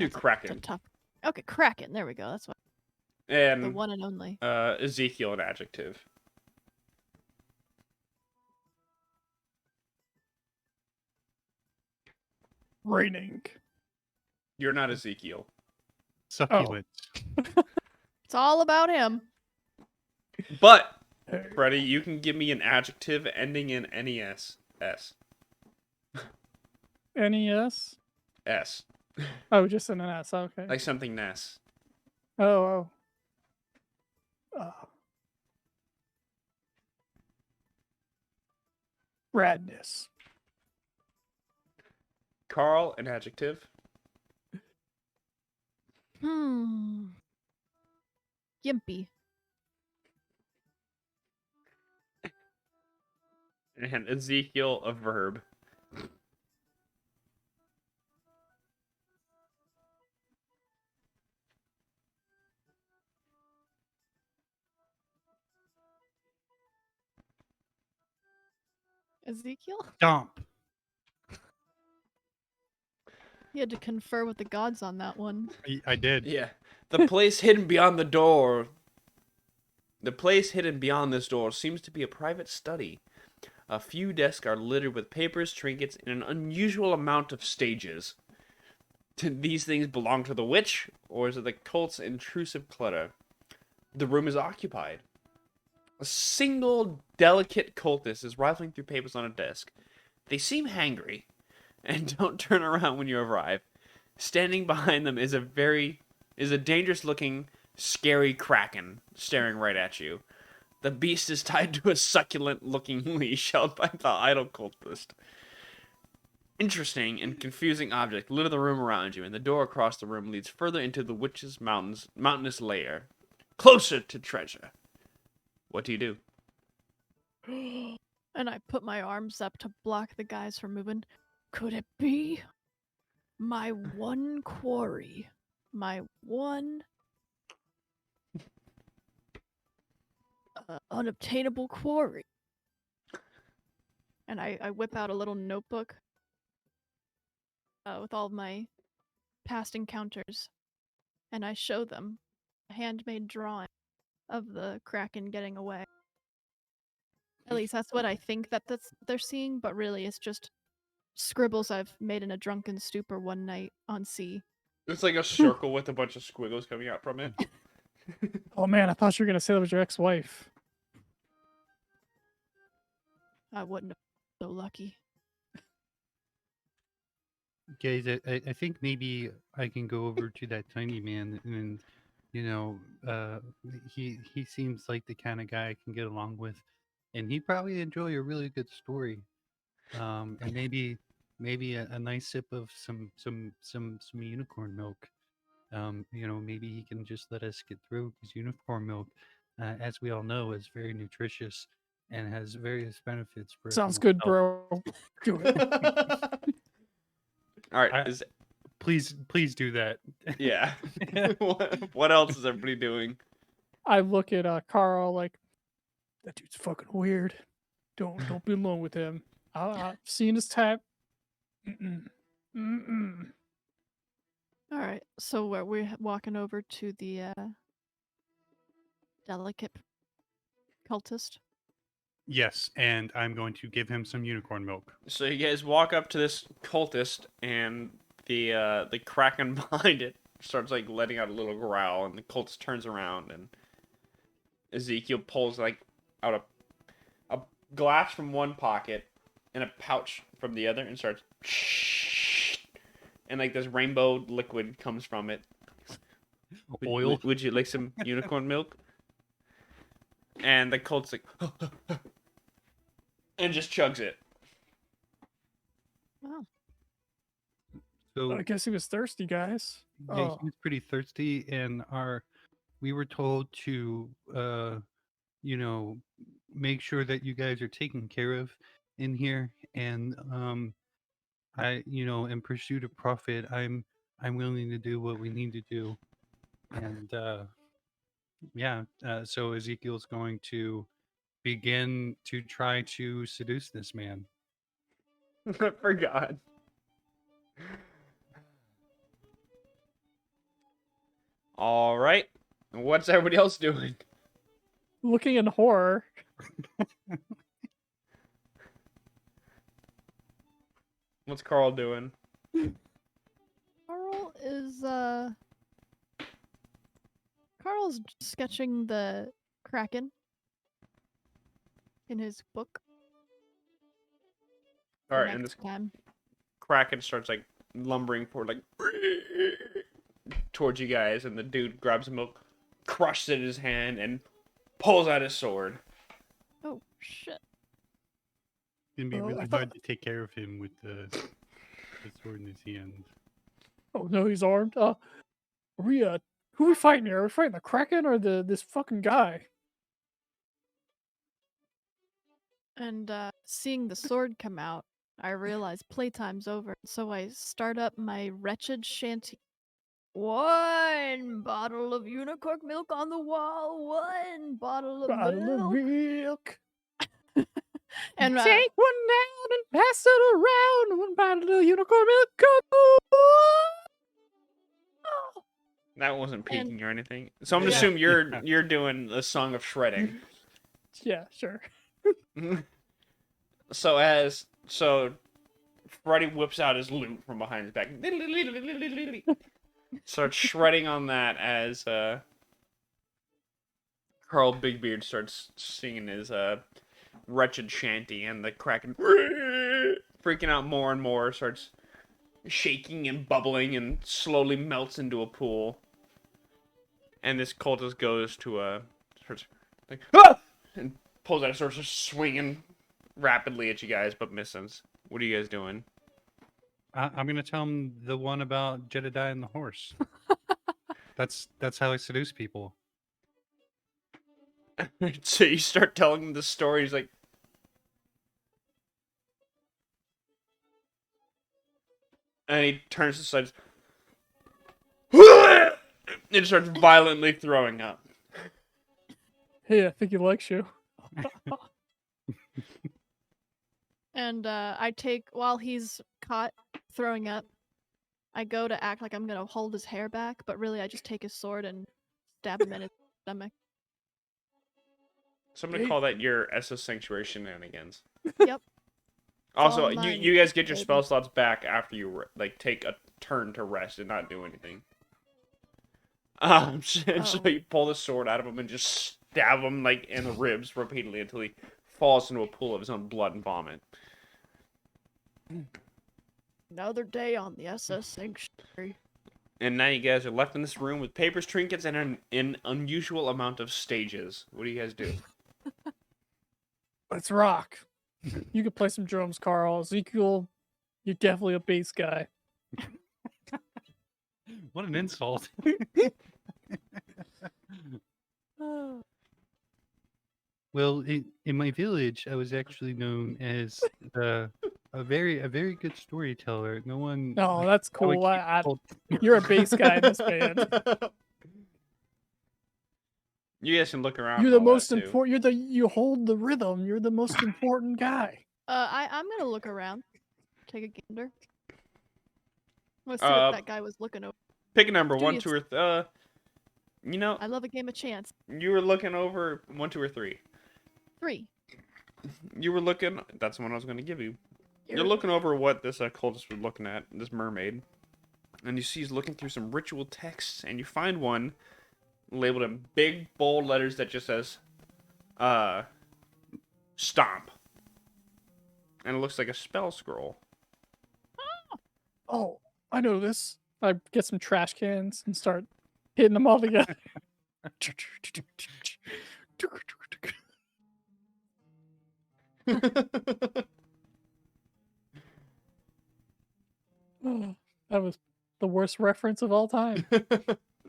do That's the Kraken. top. Okay, Kraken. There we go. That's what the And one and only. Ezekiel, an adjective. Raining. You're not Ezekiel. Succulent. It's all about him. But, Hey. Freddy, you can give me an adjective ending in NES. S. NES? S. Oh, just an S. Okay. Like something Ness. Oh. Radness. Carl, an adjective. Gimpy. And Ezekiel, a verb. Ezekiel? Stomp. He had to confer with the gods on that one. I did. Yeah. The place hidden beyond the door. The place hidden beyond this door seems to be a private study. A few desks are littered with papers, trinkets, and an unusual amount of stages. Do these things belong to the witch, or is it the cult's intrusive clutter? The room is occupied. A single delicate cultist is rifling through papers on a desk. They seem hangry, and don't turn around when you arrive. Standing behind them is a dangerous-looking, scary kraken staring right at you. The beast is tied to a succulent-looking leash held by the idle cultist. Interesting and confusing object litter the room around you, and the door across the room leads further into the witch's mountainous lair, closer to treasure. What do you do? And I put my arms up to block the guys from moving. Could it be my one quarry? My one unobtainable quarry. And I whip out a little notebook with all of my past encounters, and I show them a handmade drawing of the Kraken getting away. At least that's what I think they're seeing, but really it's just scribbles I've made in a drunken stupor one night on sea. It's like a circle with a bunch of squiggles coming out from it. Oh man, I thought you were gonna say that was your ex-wife. I wouldn't have been so lucky. Guys, I think maybe I can go over to that tiny man and, you know, he seems like the kind of guy I can get along with, and he'd probably enjoy a really good story, and maybe a nice sip of some unicorn milk. You know, maybe he can just let us get through because unicorn milk, as we all know, is very nutritious and has various benefits for Sounds everyone's good, health. bro. Do it. All right. I- Please do that. Yeah. What else is everybody doing? I look at Carl like, that dude's fucking weird. Don't be alone with him. I've seen his type. Mm-mm. All right, so we're walking over to the delicate cultist. Yes, and I'm going to give him some unicorn milk. So you guys walk up to this cultist, and the kraken behind it starts like letting out a little growl, and the cultist turns around, and Ezekiel pulls like out a glass from one pocket and a pouch from the other, and starts, and like this rainbow liquid comes from it. Oil. Would you like some unicorn milk? And the cultist like, and just chugs it. Wow. So I guess he was thirsty, guys. yeah, Oh. he was pretty thirsty, and we were told to you know, make sure that you guys are taken care of in here, and in pursuit of profit, I'm willing to do what we need to do, and so Ezekiel's going to begin to try to seduce this man. I forgot. All right. What's everybody else doing? Looking in horror. What's Carl doing? Carl's sketching the Kraken in his book. All for right, and next this time. Kraken starts like lumbering forward, like towards you guys, and the dude grabs a milk, crushes it in his hand, and pulls out his sword. Oh shit! It's gonna be Oh, I really thought- hard to take care of him with the sword in his hand. Oh no, he's armed. Who are we fighting here? Are we fighting the Kraken or this fucking guy? And seeing the sword come out, I realize playtime's over. So I start up my wretched shanty. One bottle of unicorn milk on the wall. One bottle of Bottle of milk. milk. And Take one down and pass it around. One bottle of unicorn milk. That wasn't And- peeking or anything. So I'm gonna Yeah. assume you're doing the song of shredding. Yeah, sure. So Freddy whips out his lute from behind his back. Starts shredding on that as Carl Bigbeard starts singing his wretched shanty, and the Kraken freaking out more and more, starts shaking and bubbling and slowly melts into a pool. And this cultist goes to starts like ah! And pulls out a sword, starts swinging rapidly at you guys, but misses. What are you guys doing? I'm gonna tell him the one about Jedediah and the horse. That's how I seduce people. So you start telling him the story. He's like, and he turns to the side and starts violently throwing up. Hey, I think he likes you. And I take, while he's caught throwing up, I go to act like I'm gonna hold his hair back, but really I just take his sword and stab him in his stomach. So I'm gonna call that your SS Sanctuary shenanigans. Yep. Also, all mine, you guys get your baby. spell slots back after you take a turn to rest and not do anything. So Oh. you pull the sword out of him and just stab him like in the ribs repeatedly until he falls into a pool of his own blood and vomit. Another day on the SS Sanctuary. And now you guys are left in this room with papers, trinkets, and an unusual amount of stages. What do you guys do? Let's rock. You could play some drums, Carl. Ezekiel, you're definitely a bass guy. What an insult. Well, in my village, I was actually known as a very good storyteller. No one. Oh, that's I would cool. keep told- You're a bass guy in this band. You guys can look around. You're the and all most that, too. important. You hold the rhythm. You're the most important guy. I'm gonna look around. Take a gander. Let's see Uh, what that guy was looking over. Pick a number, Do 1, you- 2, or you know, I love a game of chance. you were looking over 1, 2, or 3. 3. You were looking. That's the one I was going to give you. You're You're- looking over what this cultist was looking at, this mermaid, and you see he's looking through some ritual texts, and you find one labeled in big bold letters that just says, "Stomp," and it looks like a spell scroll. Oh, I know this. I get some trash cans and start hitting them all together. Oh, that was the worst reference of all time.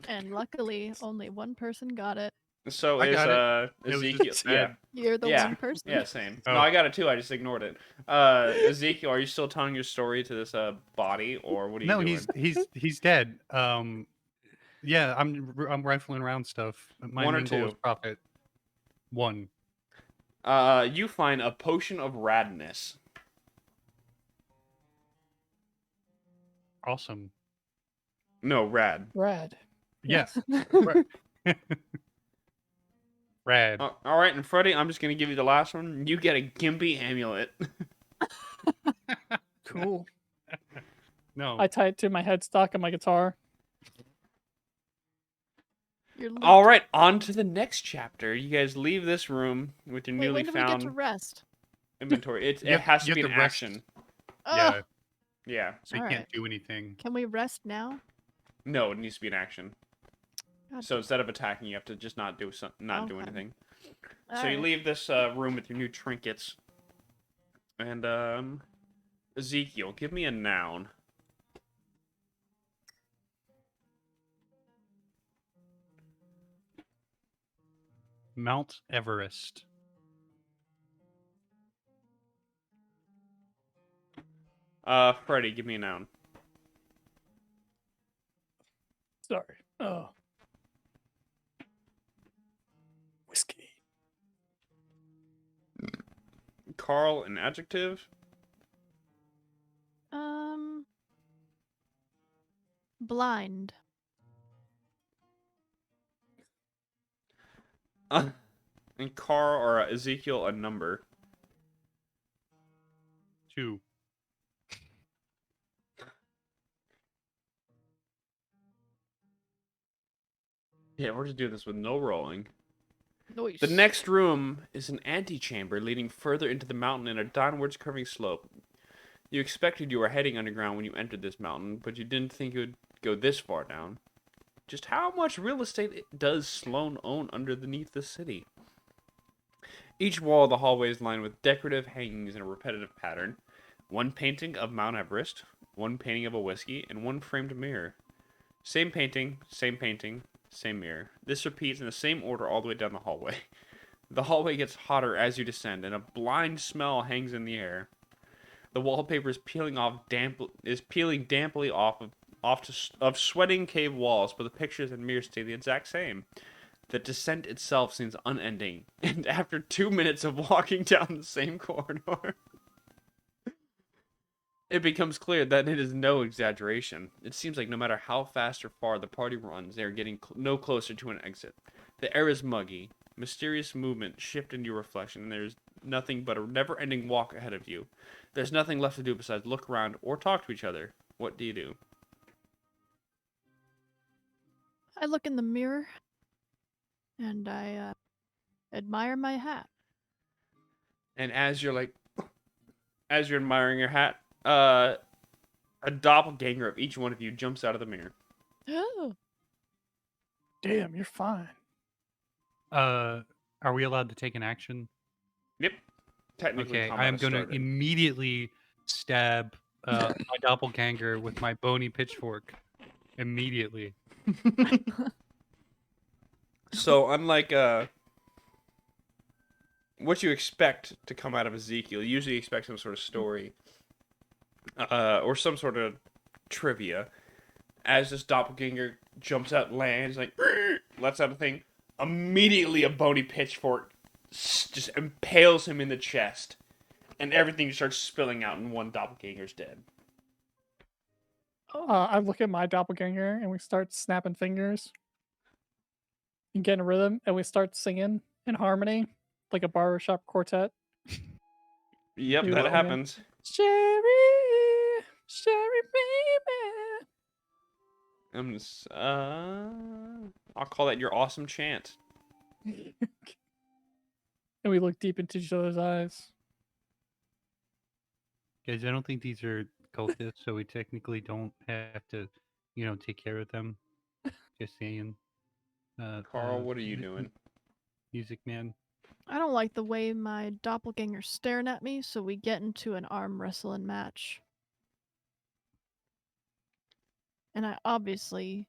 And luckily, only one person got it. So I is got it. It was Ezekiel? just Yeah, sad. You're the Yeah, one person. yeah, same. Oh. No, I got it too. I just ignored it. Ezekiel, are you still telling your story to this body, or what are you No, doing? he's dead. Yeah, I'm rifling around stuff. My 1 or main goal is 2? profit. 1. You find a potion of radness. Awesome. No, rad. Rad. Yes. Right. Rad. All right, and Freddy, I'm just gonna give you the last one. You get a gimpy amulet. Cool. No. I tie it to my headstock on my guitar. You're lit. All right, on to the next chapter. You guys leave this room with your Wait, newly when do we get to found rest? inventory. It You have- has to you be have an to rest. action. Yeah. Yeah. So you All can't right. do anything. Can we rest now? No, it needs to be an action. God So instead of attacking, you have to just not do Okay. anything. All So you right. leave this room with your new trinkets. And Ezekiel, give me a noun. Mount Everest. Freddy, give me a noun. Sorry. Oh. Whiskey. Carl, an adjective. Blind. And Carl or Ezekiel, a number. 2. Yeah, we're just doing this with no rolling. Noise. The next room is an antechamber leading further into the mountain in a downwards curving slope. You expected you were heading underground when you entered this mountain, but you didn't think it would go this far down. Just how much real estate does Sloan own underneath the city? Each wall of the hallway is lined with decorative hangings in a repetitive pattern. One painting of Mount Everest, one painting of a whiskey, and one framed mirror. Same painting, same mirror. This repeats in the same order all the way down the hallway. The hallway gets hotter as you descend, and a blind smell hangs in the air. The wallpaper is peeling damply of sweating cave walls, but the pictures and mirrors stay the exact same. The descent itself seems unending, and after 2 minutes of walking down the same corridor, it becomes clear that it is no exaggeration. It seems like no matter how fast or far the party runs, they are getting no closer to an exit. The air is muggy. Mysterious movement shift into your reflection, and there's nothing but a never-ending walk ahead of you. There's nothing left to do besides look around or talk to each other. What do you do? I look in the mirror and I admire my hat. And as you're admiring your hat, a doppelganger of each one of you jumps out of the mirror. Oh, Damn, you're fine. Are we allowed to take an action? Yep. Technically, Okay, I combat am has going to started. immediately stab my doppelganger with my bony pitchfork. Immediately. So unlike what you expect to come out of Ezekiel, you usually expect some sort of story, or some sort of trivia. As this doppelganger jumps out, lands like lets out a thing, immediately a bony pitchfork just impales him in the chest, and everything starts spilling out, and one doppelganger's dead. I look at my doppelganger and we start snapping fingers and get in a rhythm and we start singing in harmony like a barbershop quartet. Yep, You that will. happens. Sherry, Sherry baby. I'll call that your awesome chant. And we look deep into each other's eyes. Guys, I don't think these are cultists, so we technically don't have to, take care of them. Just saying. Carl, what are you doing? Music man. I don't like the way my doppelganger's staring at me, so we get into an arm wrestling match. And I obviously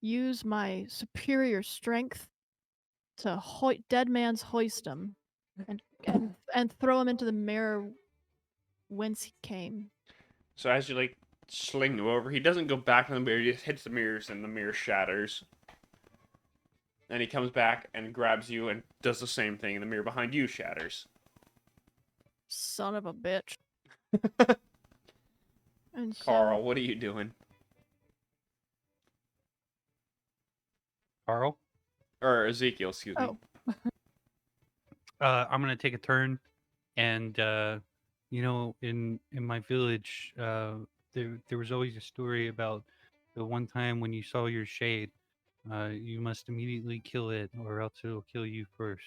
use my superior strength to dead man's hoist him and throw him into the mirror whence he came. So as you sling him over, he doesn't go back in the mirror. He just hits the mirrors, and the mirror shatters. And he comes back and grabs you and does the same thing, and the mirror behind you shatters. Son of a bitch. And so Carl, what are you doing? Carl. Or Ezekiel, excuse me. Oh. I'm gonna take a turn, and in my village, there was always a story about the one time when you saw your shade. You must immediately kill it, or else it'll kill you first.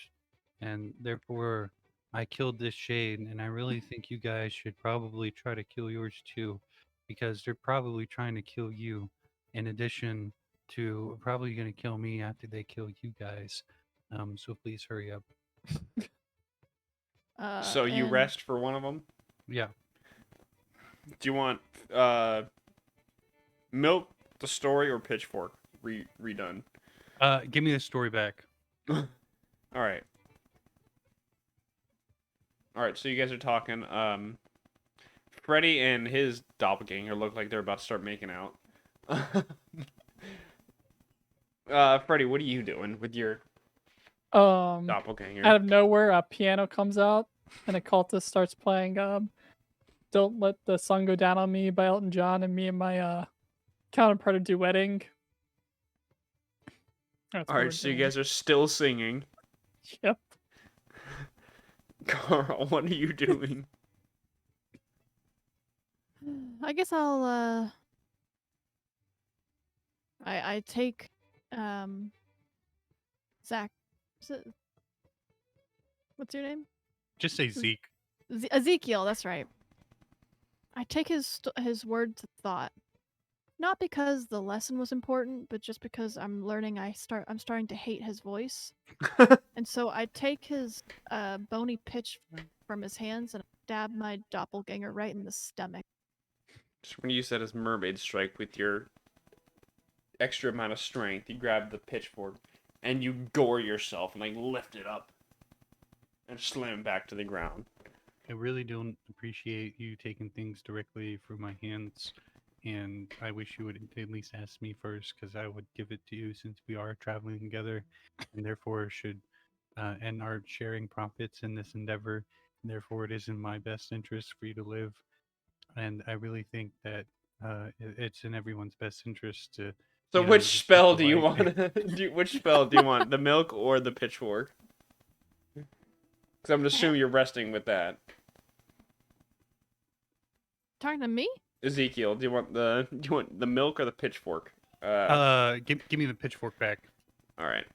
And therefore, I killed this shade, and I really think you guys should probably try to kill yours too, because they're probably trying to kill you, in addition to probably going to kill me after they kill you guys. So please hurry up. So you And rest for one of them? Yeah. Do you want Milk, the story, or Pitchfork redone? Give me the story back. All right. All right, so you guys are talking. Freddy and his doppelganger look like they're about to start making out. Freddy, what are you doing with your doppelganger? Out of nowhere, a piano comes out, and a cultist starts playing "Don't Let the Sun Go Down on Me" by Elton John, and me and my counterpart are duetting. That's All what right, we're so you doing. guys are still singing. Yep. Carl, what are you doing? I guess I'll I take Zach. Is it, what's your name? Just say Zeke. Ezekiel. That's right. I take his word to thought, not because the lesson was important, but just because I'm learning. I'm starting to hate his voice, and so I take his bony pitch from his hands and stab my doppelganger right in the stomach. Just when you said his mermaid strike with your extra amount of strength, you grab the pitchfork and you gore yourself and like lift it up and slam it back to the ground. I really don't appreciate you taking things directly from my hands, and I wish you would at least ask me first, because I would give it to you since we are traveling together, and therefore should and are sharing profits in this endeavor. And therefore, it is in my best interest for you to live, and I really think that it's in everyone's best interest to. So just which keep spell the do you light. want? Which spell do you want? The milk or the pitchfork? Because I'm assuming you're resting with that. Talking to me? Ezekiel, do you want the milk or the pitchfork? Give me the pitchfork back. All right.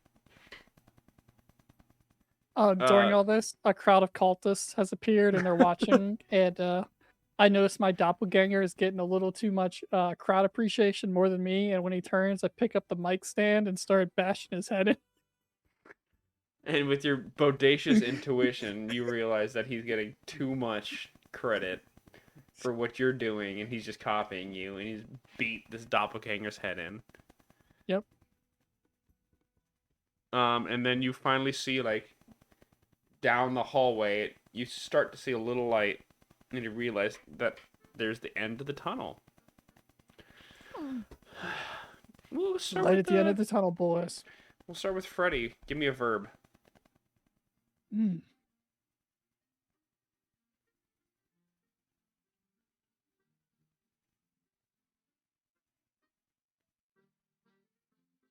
During Uh, all this, a crowd of cultists has appeared, and they're watching. And I notice my doppelganger is getting a little too much crowd appreciation, more than me. And when he turns, I pick up the mic stand and start bashing his head in. And with your bodacious intuition, you realize that he's getting too much credit for what you're doing, and he's just copying you, and he's beat this doppelganger's head in. Yep. And then you finally see, like, down the hallway, you start to see a little light, and you realize that there's the end of the tunnel. We'll start Light with at the end of the tunnel, boys. We'll start with Freddy. Give me a verb. Mm.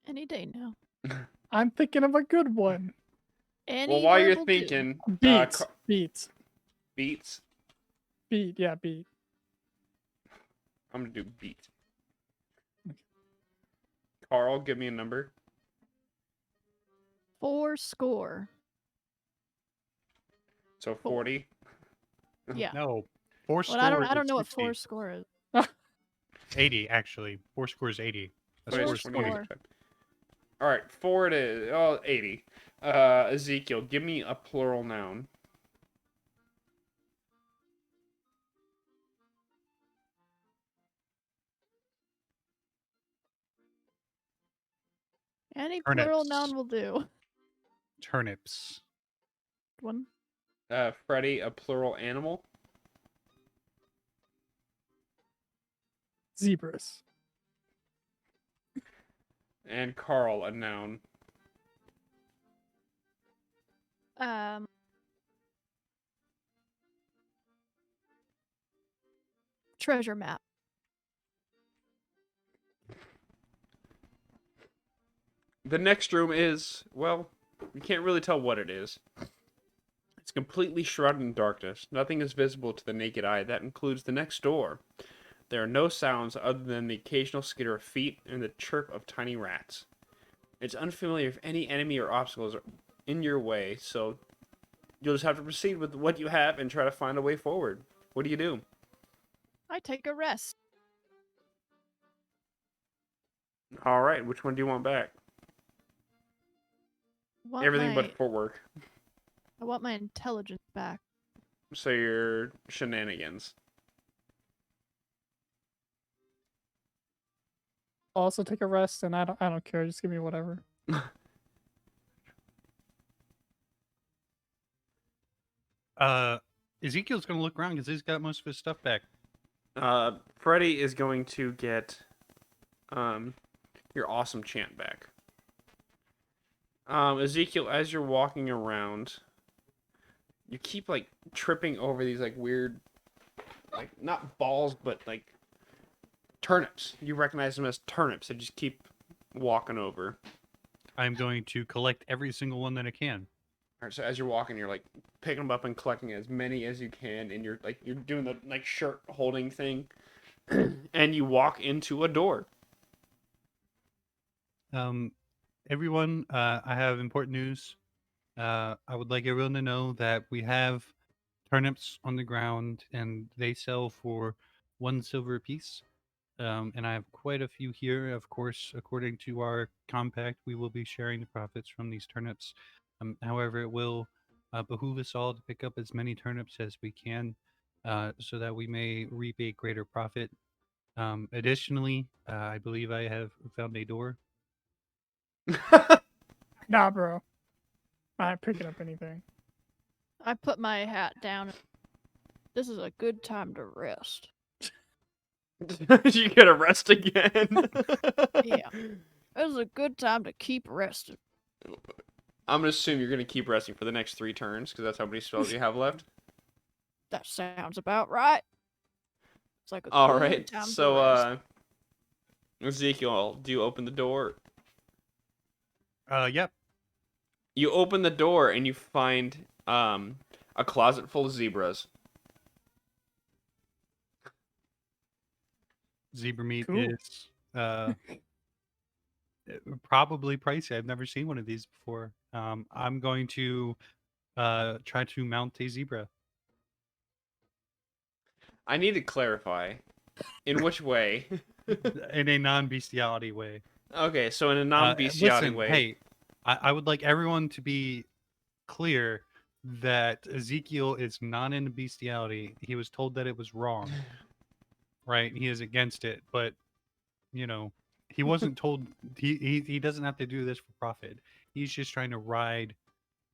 Any day now. I'm thinking of a good one. Any Well, while verb you're will do. thinking, Beats. Beats. beats. Beat. Yeah, beat. I'm gonna do beat. Carl, give me a number. 40. So 40. Yeah. No, four Well, I don't is know what 60. 40 is. 80 actually. 4 score is 80. That's Wait, Four it's 4 score. 20. All right, 4 it is. Oh, 80. Ezekiel, give me a plural noun. Any plural Turnips. noun will do. Turnips. One. Freddy, a plural animal. Zebras. And Carl, a noun. Treasure map. The next room is, well, you can't really tell what it is. It's completely shrouded in darkness. Nothing is visible to the naked eye. That includes the next door. There are no sounds other than the occasional skitter of feet and the chirp of tiny rats. It's unfamiliar if any enemy or obstacles are in your way, so you'll just have to proceed with what you have and try to find a way forward. What do you do? I take a rest. All right, which one do you want back? Want Everything my, but footwork. I want my intelligence back. So your shenanigans. I'll also take a rest, and I don't care. Just give me whatever. Ezekiel's gonna look around because he's got most of his stuff back. Freddy is going to get your awesome chant back. Ezekiel, as you're walking around, you keep like tripping over these like weird, like not balls, but like turnips. You recognize them as turnips. They just keep walking over. I'm going to collect every single one that I can. All right, so as you're walking, you're like picking them up and collecting as many as you can, and you're doing the like shirt holding thing, and you walk into a door. Everyone, I have important news. I would like everyone to know that we have turnips on the ground, and they sell for 1 silver apiece. And I have quite a few here. Of course, according to our compact, we will be sharing the profits from these turnips. However, it will behoove us all to pick up as many turnips as we can, so that we may reap a greater profit. Additionally, I believe I have found a door. Nah, bro. I ain't picking up anything. I put my hat down. This is a good time to rest. You get a rest again. Yeah. This is a good time to keep resting. I'm gonna assume you're gonna keep resting for the next 3 turns because that's how many spells you have left. That sounds about right. It's like a All good right. time So, to rest. Ezekiel, do you open the door? Yep. You open the door and you find a closet full of zebras. Zebra meat Cool. is probably pricey. I've never seen one of these before. I'm going to try to mount a zebra. I need to clarify. In which way? In a non-bestiality way. Okay, so in a non-bestiality Listen, way. hey, I would like everyone to be clear that Ezekiel is not into bestiality. He was told that it was wrong, right? He is against it, but you know, he wasn't told. He doesn't have to do this for profit. He's just trying to ride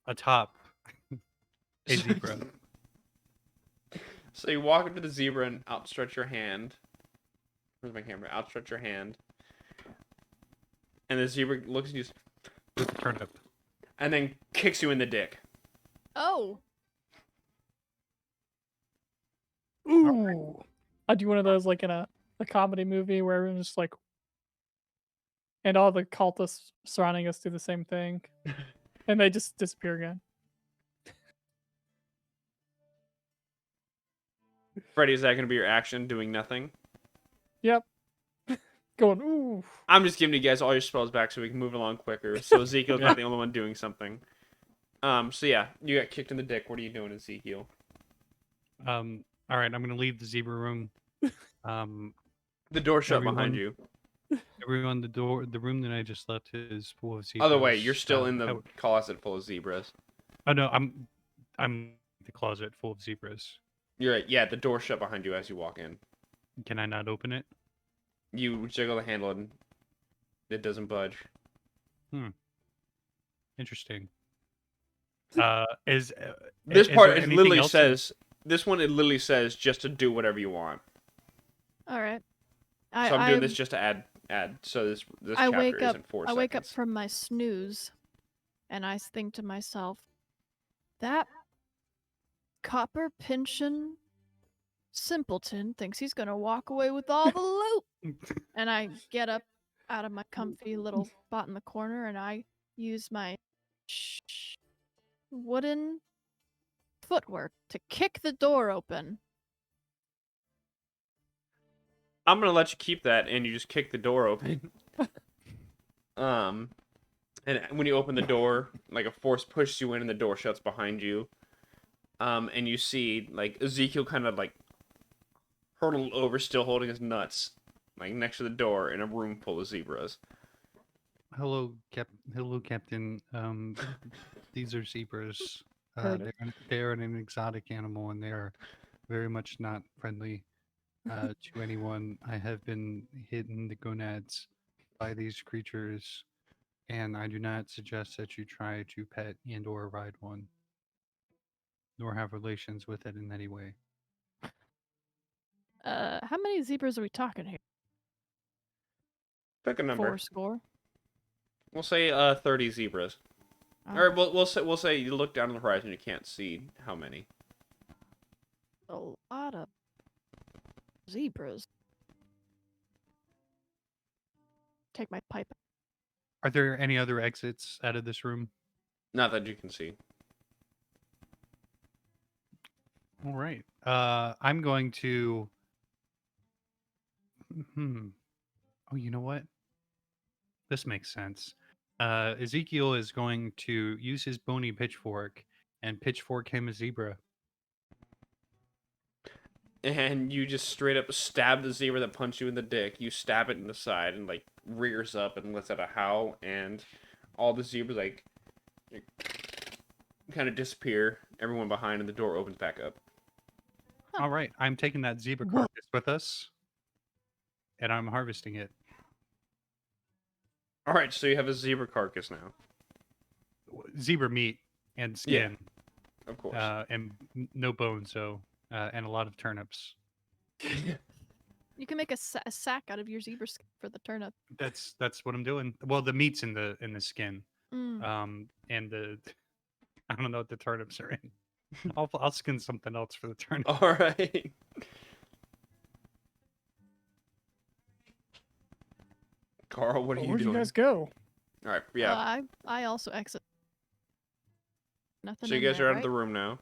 atop a zebra. So you walk up to the zebra and outstretch your hand. Where's my camera? Outstretch your hand. And the zebra looks at you Turnip. and then kicks you in the dick. Oh, Ooh. I do one of those like in a comedy movie where everyone's just like, and all the cultists surrounding us do the same thing, and they just disappear again. Freddy, is that going to be your action, doing nothing? Yep. Going, ooh. I'm just giving you guys all your spells back so we can move along quicker. So Ezekiel's not the only one doing something. So yeah, you got kicked in the dick. What are you doing, Ezekiel? All right, I'm gonna leave the zebra room. The door shut behind Everyone- you. Everyone, the room that I just left is full of zebras. Other way, you're still in the how- closet full of zebras. Oh no, I'm in the closet full of zebras. You're right. Yeah, the door shut behind you as you walk in. Can I not open it? You jiggle the handle and it doesn't budge. Interesting. This is part there it anything literally else says. This one it literally says just to do whatever you want. all right. So I'm doing this just to add. So this I chapter wake up. isn't 4 I seconds. wake up from my snooze, and I think to myself, that copper pension simpleton thinks he's gonna walk away with all the loot. And I get up out of my comfy little spot in the corner, and I use my wooden footwork to kick the door open. I'm gonna let you keep that, and you just kick the door open. And when you open the door, like a force pushes you in, and the door shuts behind you. And you see like Ezekiel kind of like hurtled over, still holding his nuts, like next to the door in a room full of zebras. Hello, Captain. These are zebras. Heard it. They're an exotic animal, and they are very much not friendly to anyone. I have been hit in the gonads by these creatures, and I do not suggest that you try to pet and/or ride one, nor have relations with it in any way. How many zebras are we talking here? Pick a number. 4 score. We'll say 30 zebras. Or Alright. we'll say you look down on the horizon, you can't see how many. A lot of zebras. Take my pipe. Are there any other exits out of this room? Not that you can see. All right. I'm going to. Oh, you know what? This makes sense. Ezekiel is going to use his bony pitchfork and pitchfork him a zebra. And you just straight up stab the zebra that punched you in the dick. You stab it in the side and like rears up and lets out a howl, and all the zebras like kind of disappear. Everyone behind, and the door opens back up. All right. I'm taking that zebra Whoa. carcass with us, and I'm harvesting it. All right, so you have a zebra carcass now. Zebra meat and skin, Of course. and no bones, so and a lot of turnips. You can make a sack out of your zebra skin for the turnip. That's what I'm doing. Well, the meat's in the skin, Mm. and the I don't know what the turnips are in. I'll skin something else for the turnip. All right. Carl, what are you Where'd doing? you guys go? All right, yeah. I also exit. Nothing. So you in guys there, are out right? of the room now.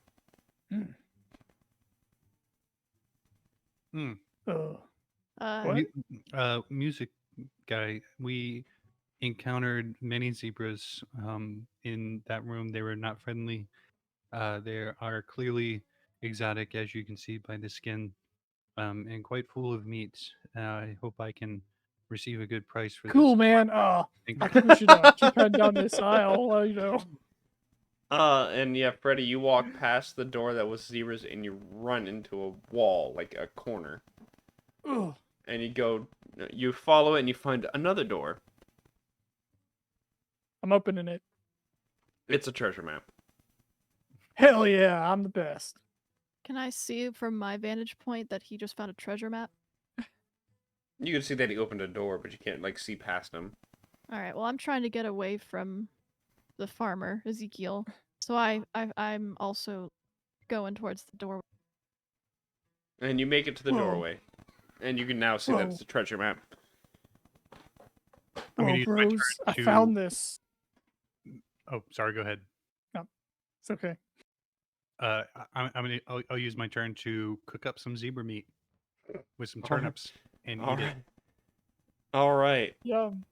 What? Music guy, we encountered many zebras in that room. They were not friendly. They are clearly exotic, as you can see by the skin, and quite full of meat. I hope I can receive a good price for Cool, this. man. Thank I you. think we should keep heading down this aisle. You know. And yeah, Freddy, you walk past the door that was zebras, and you run into a wall, like a corner. Ugh. And you follow it, and you find another door. I'm opening it. It's a treasure map. Hell yeah, I'm the best. Can I see from my vantage point that he just found a treasure map? You can see that he opened a door, but you can't like see past him. All right. Well, I'm trying to get away from the farmer Ezekiel, so I'm also going towards the door. And you make it to the Whoa. doorway, and you can now see that Whoa. it's a treasure map. I'm gonna Whoa, use my bros! turn I to- found this. Oh, sorry. Go ahead. It's okay. I'll use my turn to cook up some zebra meat with some turnips and All eat right. All right. Yum.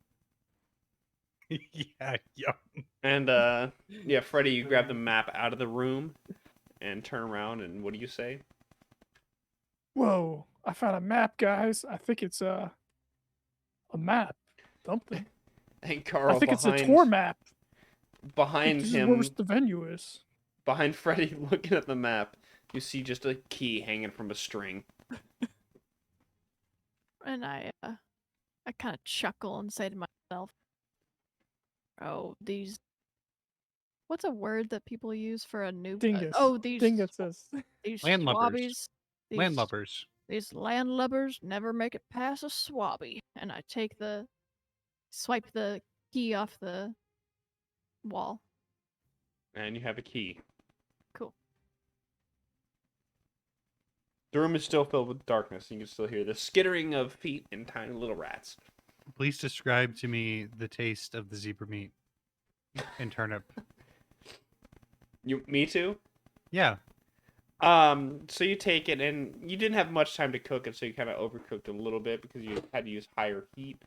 it. Yeah. And yeah, Freddy, you grab the map out of the room and turn around, and what do you say? Whoa! I found a map, guys. I think it's a map. Something. And Carl, I think it's a tour map. behind This is him, where the venue is. behind Freddy, looking at the map, you see just a key hanging from a string. And I kind of chuckle and say to myself, "Oh, these. What's a word that people use for a new? Dingus. These Dinguses. these Landlubbers. swabbies. Landlubbers. These landlubbers never make it past a swabby." And I swipe the key off the wall. And you have a key. Cool. The room is still filled with darkness, and you can still hear the skittering of feet and tiny little rats. Please describe to me the taste of the zebra meat and turnip. Me too? Yeah. So you take it, and you didn't have much time to cook it, so you kind of overcooked it a little bit because you had to use higher heat.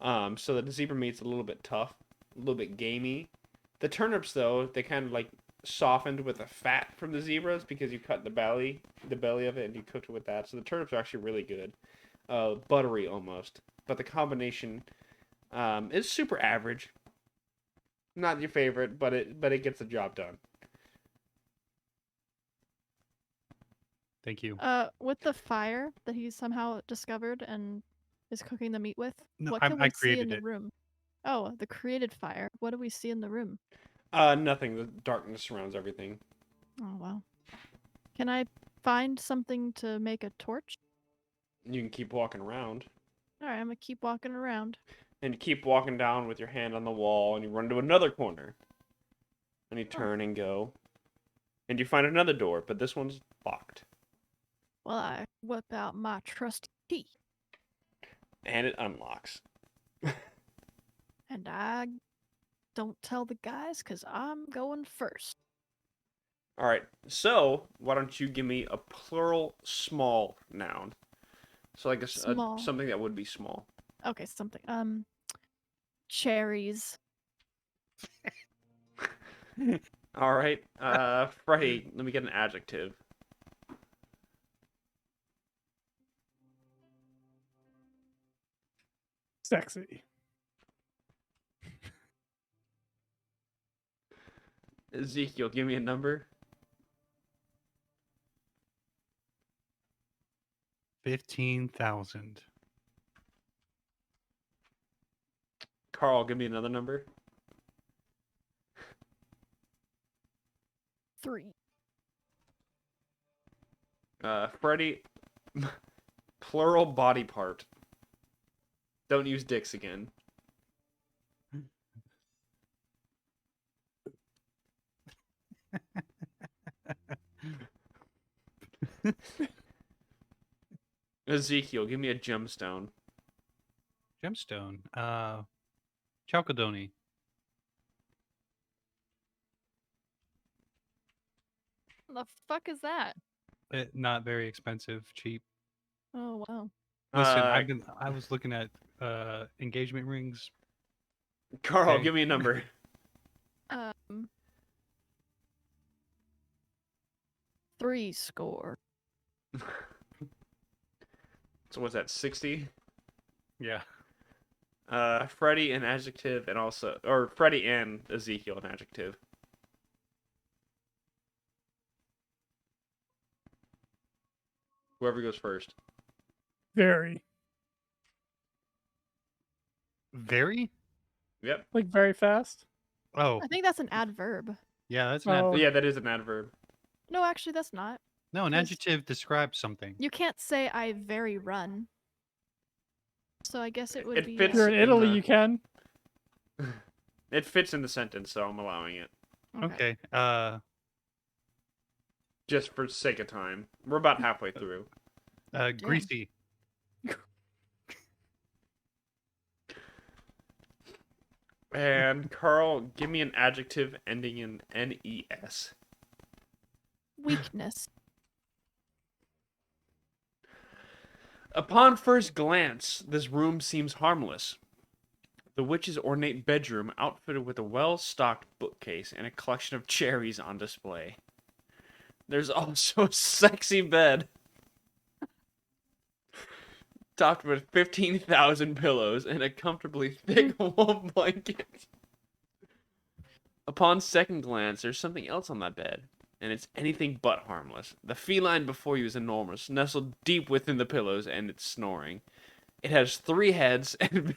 So the zebra meat's a little bit tough, a little bit gamey. The turnips, though, they kind of like softened with the fat from the zebras because you cut the belly of it, and you cooked it with that. So the turnips are actually really good, buttery almost. But the combination, is super average. Not your favorite, but it gets the job done. Thank you. With the fire that he somehow discovered and is cooking the meat with, No, what I can we see in created the it. room? Oh, the created fire. What do we see in the room? Nothing. The darkness surrounds everything. Oh, wow. Can I find something to make a torch? You can keep walking around. Alright, I'm gonna keep walking around. And you keep walking down with your hand on the wall, and you run to another corner. And you turn and go. And you find another door, but this one's locked. Well, I whip out my trusty key, And it unlocks. and I don't tell the guys because I'm going first. Alright, so why don't you give me a plural small noun? So like Small. something that would be small. Okay, something. Cherries. Alright, Freddie, let me get an adjective. Sexy. Ezekiel, give me a number. 15,000. Carl, give me another number. 3. Freddie, plural body part. Don't use dicks again. Ezekiel, give me a gemstone. Gemstone. Chalcedony. The fuck is that? Not very expensive, cheap. Oh, wow. Listen, Uh, I was looking at engagement rings. Carl, Okay. give me a number. 3 score. So what's that, 60? Yeah. Freddie an adjective and also, or Freddie and Ezekiel an adjective. Whoever goes first. Very. Very? Yep. Like very fast. Oh, I think that's an adverb. yeah, that's an Oh. adverb. Yeah, that is an adverb. No, actually, that's not. No, an 'cause- adjective describes something. You can't say I very run. So I guess it would It be. If fits- you're in in Italy, the- you can. It fits in the sentence, so I'm allowing it. Okay. Just for sake of time. We're about halfway through. Greasy. And Carl, give me an adjective ending in NES. Weakness. Upon first glance, this room seems harmless. The witch's ornate bedroom outfitted with a well-stocked bookcase and a collection of cherries on display. There's also a sexy bed topped with 15,000 pillows and a comfortably thick warm blanket. Upon second glance, there's something else on that bed, and it's anything but harmless. The feline before you is enormous, nestled deep within the pillows, and it's snoring. It has 3 heads and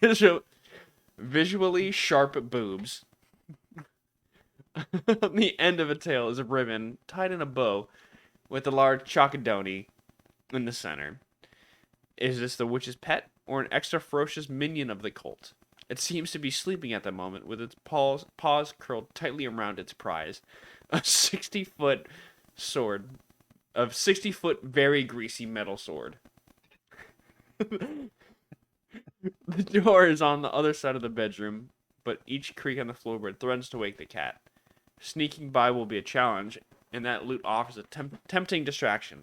visually sharp boobs. On the end of a tail is a ribbon tied in a bow with a large chalcedony in the center. Is this the witch's pet or an extra ferocious minion of the cult? It seems to be sleeping at the moment with its paws curled tightly around its prize. A 60-foot sword. A 60-foot very greasy metal sword. The door is on the other side of the bedroom, but each creak on the floorboard threatens to wake the cat. Sneaking by will be a challenge, and that loot offers a tempting distraction.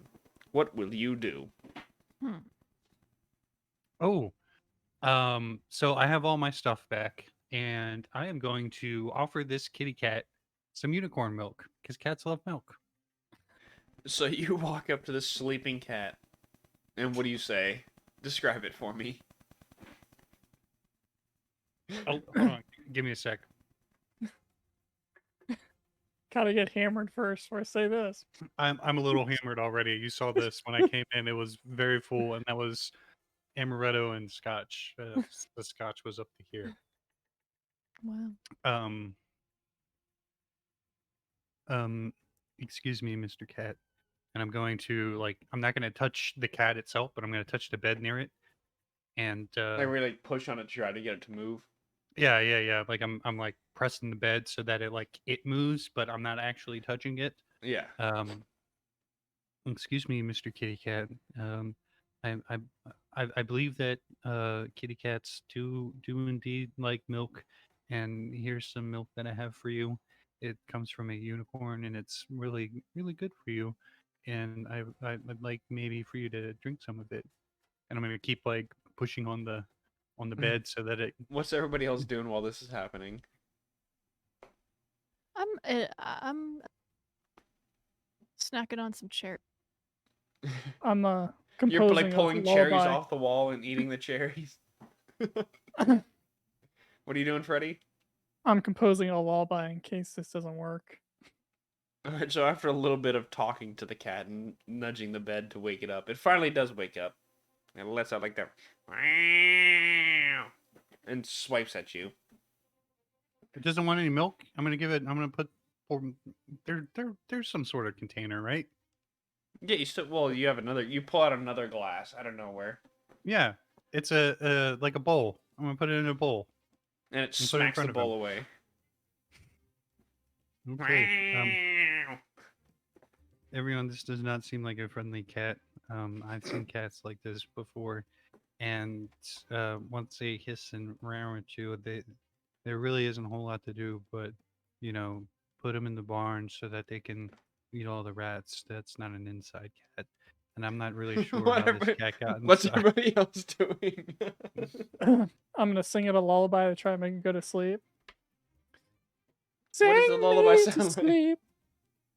What will you do? Hmm. Oh, so I have all my stuff back, and I am going to offer this kitty cat some unicorn milk because cats love milk. So you walk up to the sleeping cat, and what do you say? Describe it for me. Oh, hold on, give me a sec. Gotta get hammered first before I say this. I'm a little hammered already. You saw this when I came in; it was very full, and that was amaretto and scotch. The scotch was up to here. Wow. Um, um, excuse me, Mr. Cat. And I'm going to I'm not going to touch the cat itself, but I'm going to touch the bed near it. And Like we like push on it to try to get it to move. yeah. Like I'm like pressing the bed so that it moves, but I'm not actually touching it. Yeah. Um, excuse me, Mr. Kitty Cat. I I I believe that kitty cats do indeed like milk, and here's some milk that I have for you. It comes from a unicorn, and it's really good for you. And I'd like maybe for you to drink some of it. And I'm gonna keep like pushing on the bed so that it. What's everybody else doing while this is happening? I'm snacking on some cherry. I'm You're composing like a pulling cherries lullaby. off the wall and eating the cherries. What are you doing, Freddy? I'm composing a lullaby in case this doesn't work. Alright, so after a little bit of talking to the cat and nudging the bed to wake it up, it finally does wake up. And it lets out like that and swipes at you. It doesn't want any milk. I'm gonna give it. I'm gonna put. Or, there's some sort of container, right? Yeah, you still well, you have another you pull out another glass out of nowhere. Yeah, it's a like a bowl. I'm gonna put it in a bowl And it and put it in smacks the front of him. bowl away. Okay. Everyone, this does not seem like a friendly cat. I've seen cats like this before, and once they hiss and roar at you, there really isn't a whole lot to do. But put them in the barn so that they can eat all the rats. That's not an inside cat, and I'm not really sure how this cat got What's inside. everybody else doing? I'm gonna sing it a lullaby to try to make it go to sleep. What does the Sing lullaby me to sound like? sleep.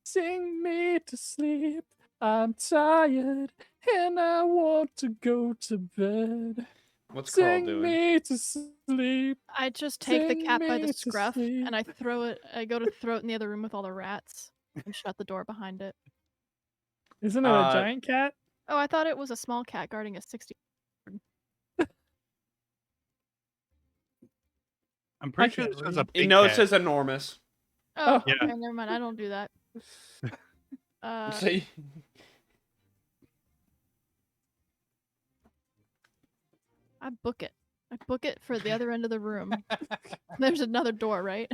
Sing me to sleep. I'm tired and I want to go to bed. What's Carl Sing doing? me to sleep. I just take the Sing cat by the me to scruff sleep. and I throw it. I go to throw it in the other room with all the rats and shut the door behind it. Isn't it a giant cat? Oh, I thought it was a small cat guarding a 60. I'm I pretty sure can't this was a read. big No, it cat. says enormous. Oh, Yeah. okay, never mind. I don't do that. See? I book it. I book it for the other end of the room. There's another door, right?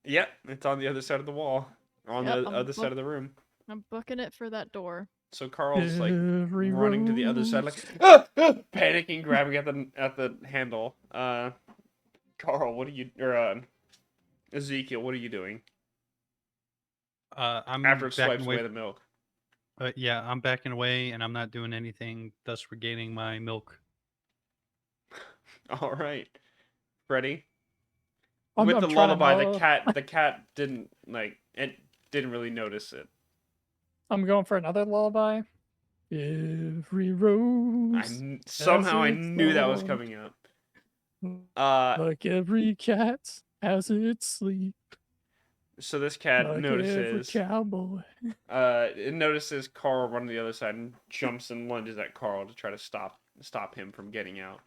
Yep, it's on the other side of the wall. On Yep, the I'm other side of the room. I'm booking it for that door. So Carl's like Every running to the other side, like rose. panicking, grabbing at the handle. Carl, what are you or Ezekiel, what are you doing? I'm After it backing swipes away. away the milk. Yeah, I'm backing away, and I'm not doing anything, thus regaining my milk. All right, Freddy. I'm With the trying to lullaby, know. the cat didn't like it. Didn't really notice it. I'm going for another lullaby. Every rose. Somehow I its knew that was thorn, coming up. like every cat has its sleep. So this cat Like every notices. cowboy. It notices Carl run to the other side and jumps and lunges at Carl to try to stop him from getting out.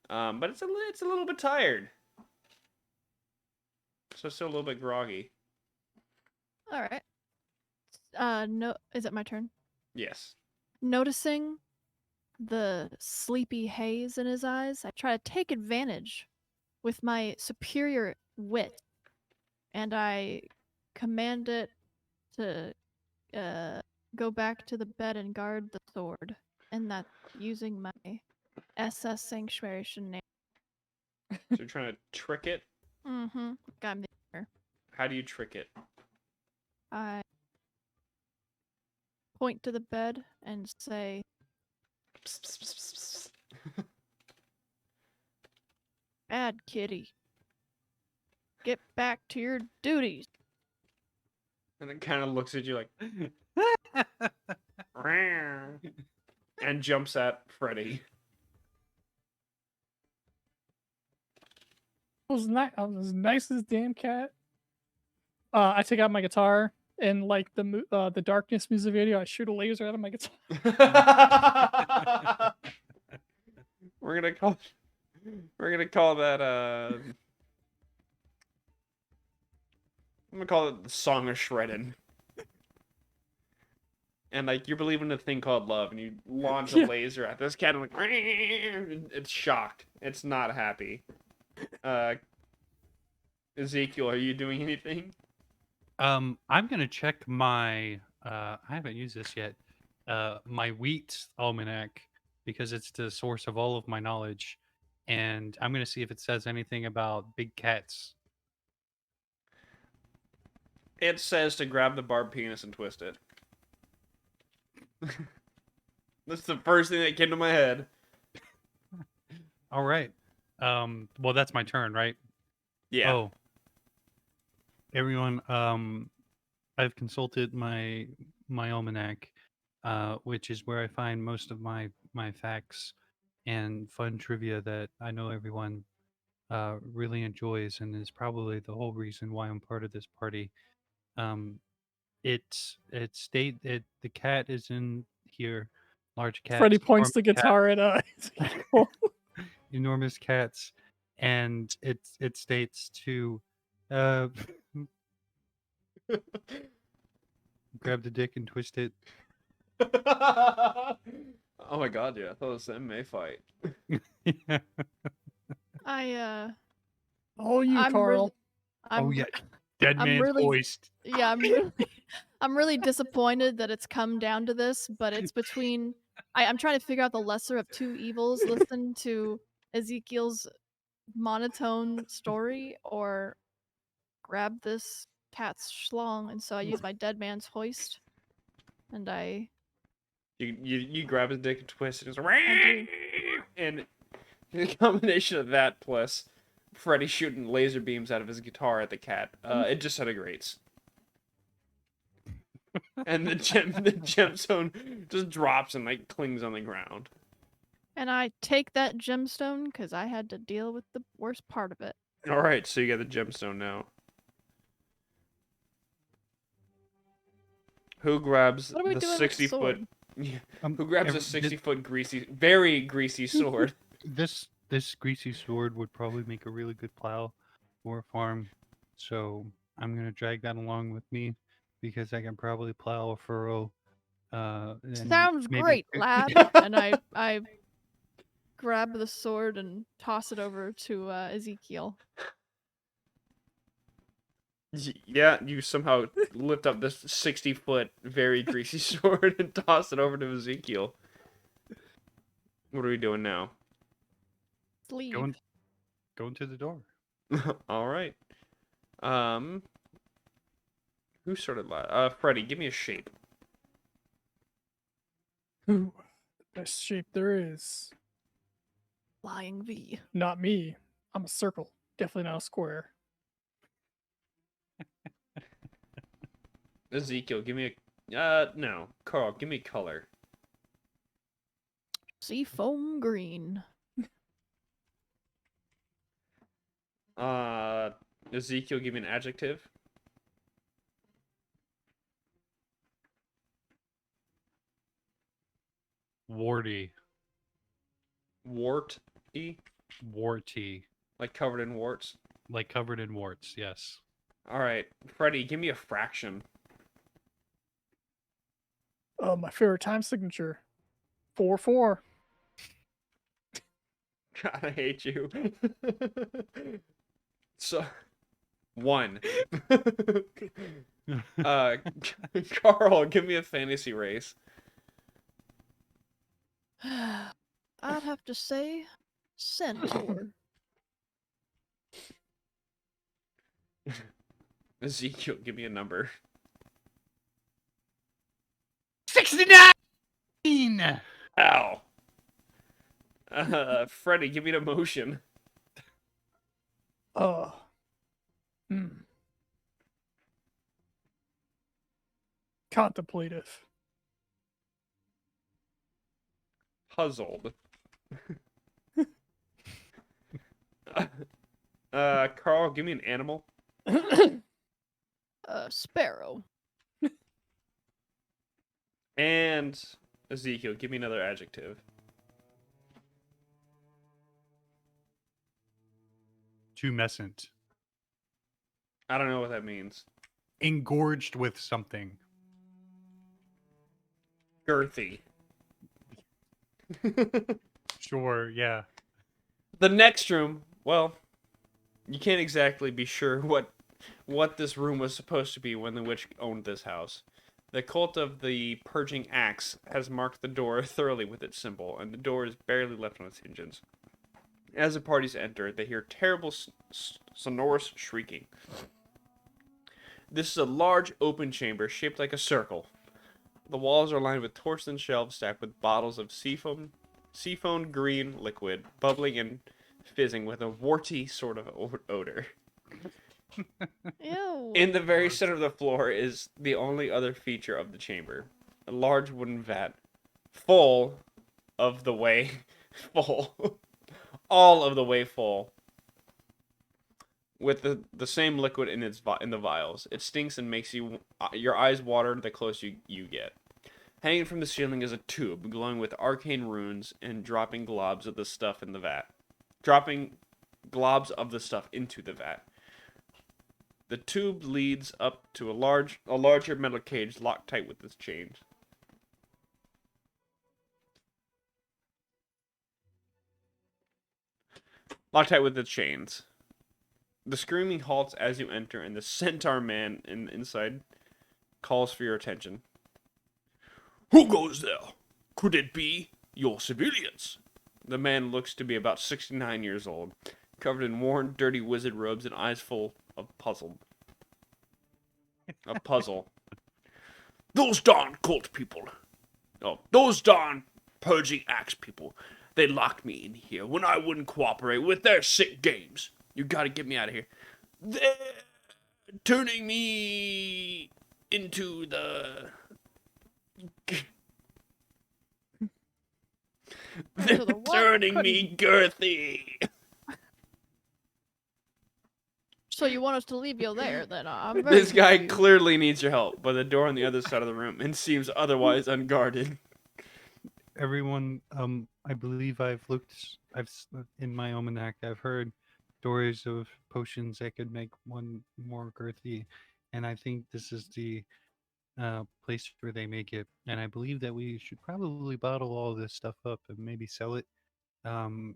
But it's a little bit tired, so it's still a little bit groggy. All right. No, is it my turn? Yes. Noticing the sleepy haze in his eyes, I try to take advantage with my superior wit, and I command it to go back to the bed and guard the sword, and that's using my SS Sanctuary shenanigans. So you're trying to trick it? Mm-hmm. I'm there. How do you trick it? I point to the bed and say, "Bad kitty, get back to your duties." And it kind of looks at you like, and jumps at Freddy. I was as nice as damn cat. I take out my guitar and like the Darkness music video. I shoot a laser out of my guitar. We're gonna call that I'm gonna call it the Song of Shredding. And like you're believing in a thing called love, and you launch a laser at this cat, and like it's shocked. It's not happy. Ezekiel, are you doing anything? I'm gonna check my. I haven't used this yet. My wheat almanac because it's the source of all of my knowledge, and I'm gonna see if it says anything about big cats. It says to grab the barbed penis and twist it. That's the first thing that came to my head. All right. Well, that's my turn, right? Yeah. Oh, everyone. I've consulted my almanac, which is where I find most of my facts and fun trivia that I know everyone really enjoys, and is probably the whole reason why I'm part of this party. Um, the cat is in here, large Freddy cats, points the guitar at Ezekiel. enormous cats, and it states to uh, grab the dick and twist it. Oh my god, yeah. I thought it was the MMA fight. Yeah. I Oh, you, I'm Carl. really, I'm Oh yeah, dead I'm man's really- hoist. yeah, I'm really disappointed that it's come down to this, but it's between I'm trying to figure out the lesser of two evils, listen to Ezekiel's monotone story or grab this cat's schlong, and so I use my dead man's hoist and I You grab his dick and twist it, do. and the combination of that plus Freddy shooting laser beams out of his guitar at the cat, it disintegrates. And the gemstone just drops and like clings on the ground. And I take that gemstone because I had to deal with the worst part of it. All right, so you got the gemstone now. Who grabs What are we the doing with the 60-foot? sword? Yeah, who grabs a Every- 60-foot very greasy sword? This greasy sword would probably make a really good plow for a farm, so I'm gonna drag that along with me because I can probably plow a furrow. And Sounds maybe- great, lad. And I grab the sword and toss it over to Ezekiel. Yeah, you somehow lift up this 60-foot very greasy sword and toss it over to Ezekiel. What are we doing now? Sleeve. Going to the door. All right. Who started last? Freddy, give me a shape. Ooh, the best shape there is. Flying V. Not me. I'm a circle. Definitely not a square. Ezekiel, give me a. No. Carl, give me color. Seafoam green. Ezekiel, give me an adjective. Warty. Wart-y? Warty. Like covered in warts. Like covered in warts, yes. All right, Freddy, give me a fraction. Oh, my favorite time signature. 4-4. God, I hate you. So, 1. Carl, give me a fantasy race. I'd have to say centaur. Ezekiel, give me a number. 69. Ow. Freddy, give me an emotion. Oh. Hmm. Contemplative. Puzzled. Carl, give me an animal. Sparrow. And Ezekiel, give me another adjective. Tumescent. I don't know what that means. Engorged with something. Girthy. Sure, yeah. The next room, well, you can't exactly be sure what this room was supposed to be when the witch owned this house. The cult of the purging axe has marked the door thoroughly with its symbol, and the door is barely left on its hinges. As the parties enter, they hear terrible sonorous shrieking. This is a large open chamber shaped like a circle. The walls are lined with torches and shelves stacked with bottles of seafoam green liquid, bubbling and fizzing with a warty sort of odor. Ew. In the very center of the floor is the only other feature of the chamber, a large wooden vat, full of the way full, all of the way full, with the same liquid in in the vials. It stinks and makes your eyes water the closer you get. Hanging from the ceiling is a tube glowing with arcane runes and dropping globs of the stuff in the vat. Dropping globs of the stuff into the vat. The tube leads up to a larger metal cage locked tight with its chains. Locked tight with its chains. The screaming halts as you enter, and the centaur man inside calls for your attention. Who goes there? Could it be your civilians? The man looks to be about 69 years old, covered in worn, dirty wizard robes and eyes full of puzzle. Those darn cult people. Oh, those darn purging axe people. They locked me in here when I wouldn't cooperate with their sick games. You gotta get me out of here. They're turning me into the... They're the what? turning me girthy. So you want us to leave you there? Then I'm very This guy confused. clearly needs your help, but the door on the other side of the room and seems otherwise unguarded. Everyone, I believe in my almanac, I've heard stories of potions that could make one more girthy, and I think this is the place where they make it. And I believe that we should probably bottle all this stuff up and maybe sell it. Um,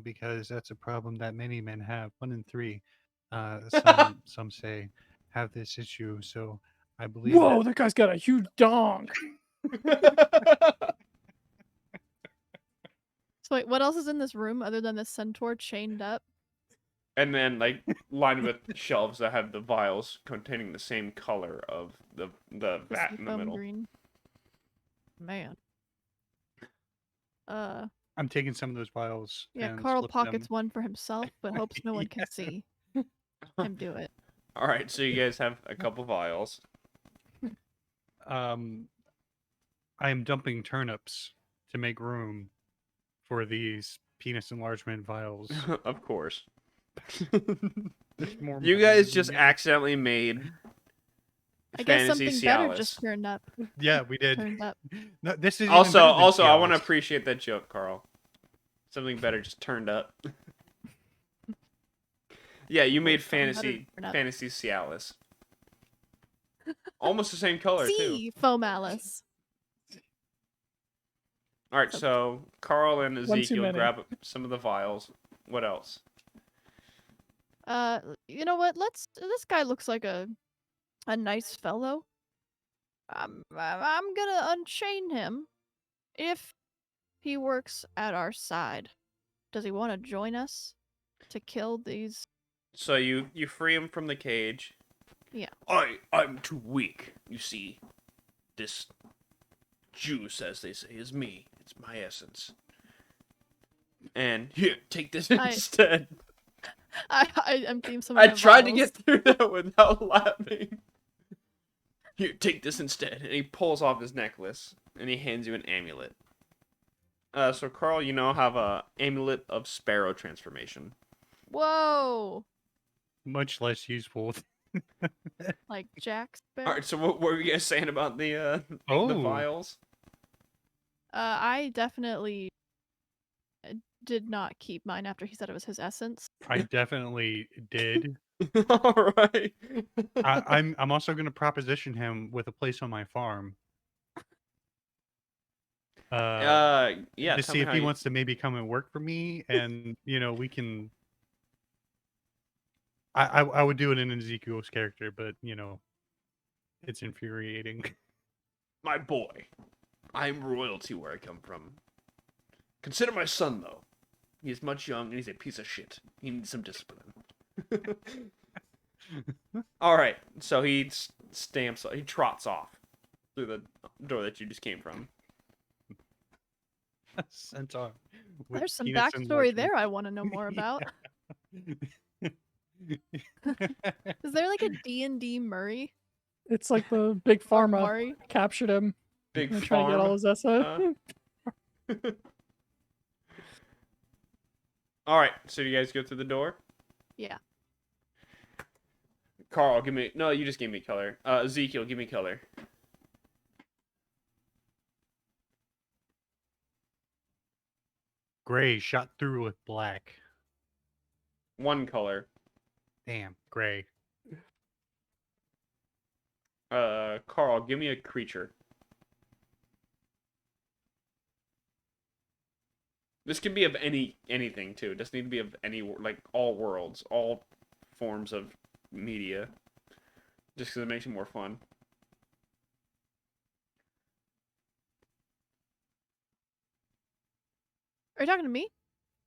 because that's a problem that many men have. 1 in 3, some say, have this issue. So I believe Whoa, that that guy's got a huge dong. So wait, what else is in this room other than the centaur chained up? And then, like, lined with shelves that have the vials containing the same color of the vat in the Seafoam middle. green. Man. I'm taking some of those vials. Yeah, and Carl slipping pockets them. one for himself, but hopes no one can Yeah. see him do it. All right, so you guys have a couple vials. I am dumping turnips to make room for these penis enlargement vials. Of course. There's more You money guys in just there. accidentally made I guess fantasy something better Cialis. just turned up. Yeah, we did. Turned up. No, this is Also, I want to Cialis. appreciate that joke, Carl. Something better just turned up. Yeah, you made Something better fantasy turned up. Cialis. Almost the same color too. See, Foamalis. All right, so Carl and too Ezekiel many. grab some of the vials. What else? You know what? This guy looks like a nice fellow. I'm gonna unchain him if he works at our side. Does he want to join us to kill these? So you free him from the cage. Yeah. I'm too weak. You see, this juice, as they say, is me. It's my essence. And here, take this instead. I empty some of I my tried to vials. get through that without laughing. Here, take this instead. And he pulls off his necklace and he hands you an amulet. So Carl, you now have a amulet of sparrow transformation. Whoa! Much less useful. Like Jack All Sparrow. right. So what were you guys saying about the Oh, vials? I definitely did not keep mine after he said it was his essence. I definitely did. All right. I'm also going to proposition him with a place on my farm. Yeah. To Tell see me if how he you... wants to maybe come and work for me, and we can. I would do it in Ezekiel's character, but it's infuriating. My boy, I'm royalty where I come from. Consider my son, though. He is much young and he's a piece of shit. He needs some discipline. All right, so he he trots off through the door that you just came from. Centaur. with There's some penis backstory enlargement. there I want to know more about. Is there like a D&D Murray? It's like the big Or pharma Murray? captured him. Big And trying to get farm. all his essence. All right, so you guys go through the door. Yeah. Carl, give me... No, you just gave me color. Ezekiel, give me color. Gray shot through with black. One color. Damn, gray. Carl, give me a creature. This can be of anything too. It doesn't need to be of any, like, all worlds, all forms of media. Just because it makes it more fun. Are you talking to me?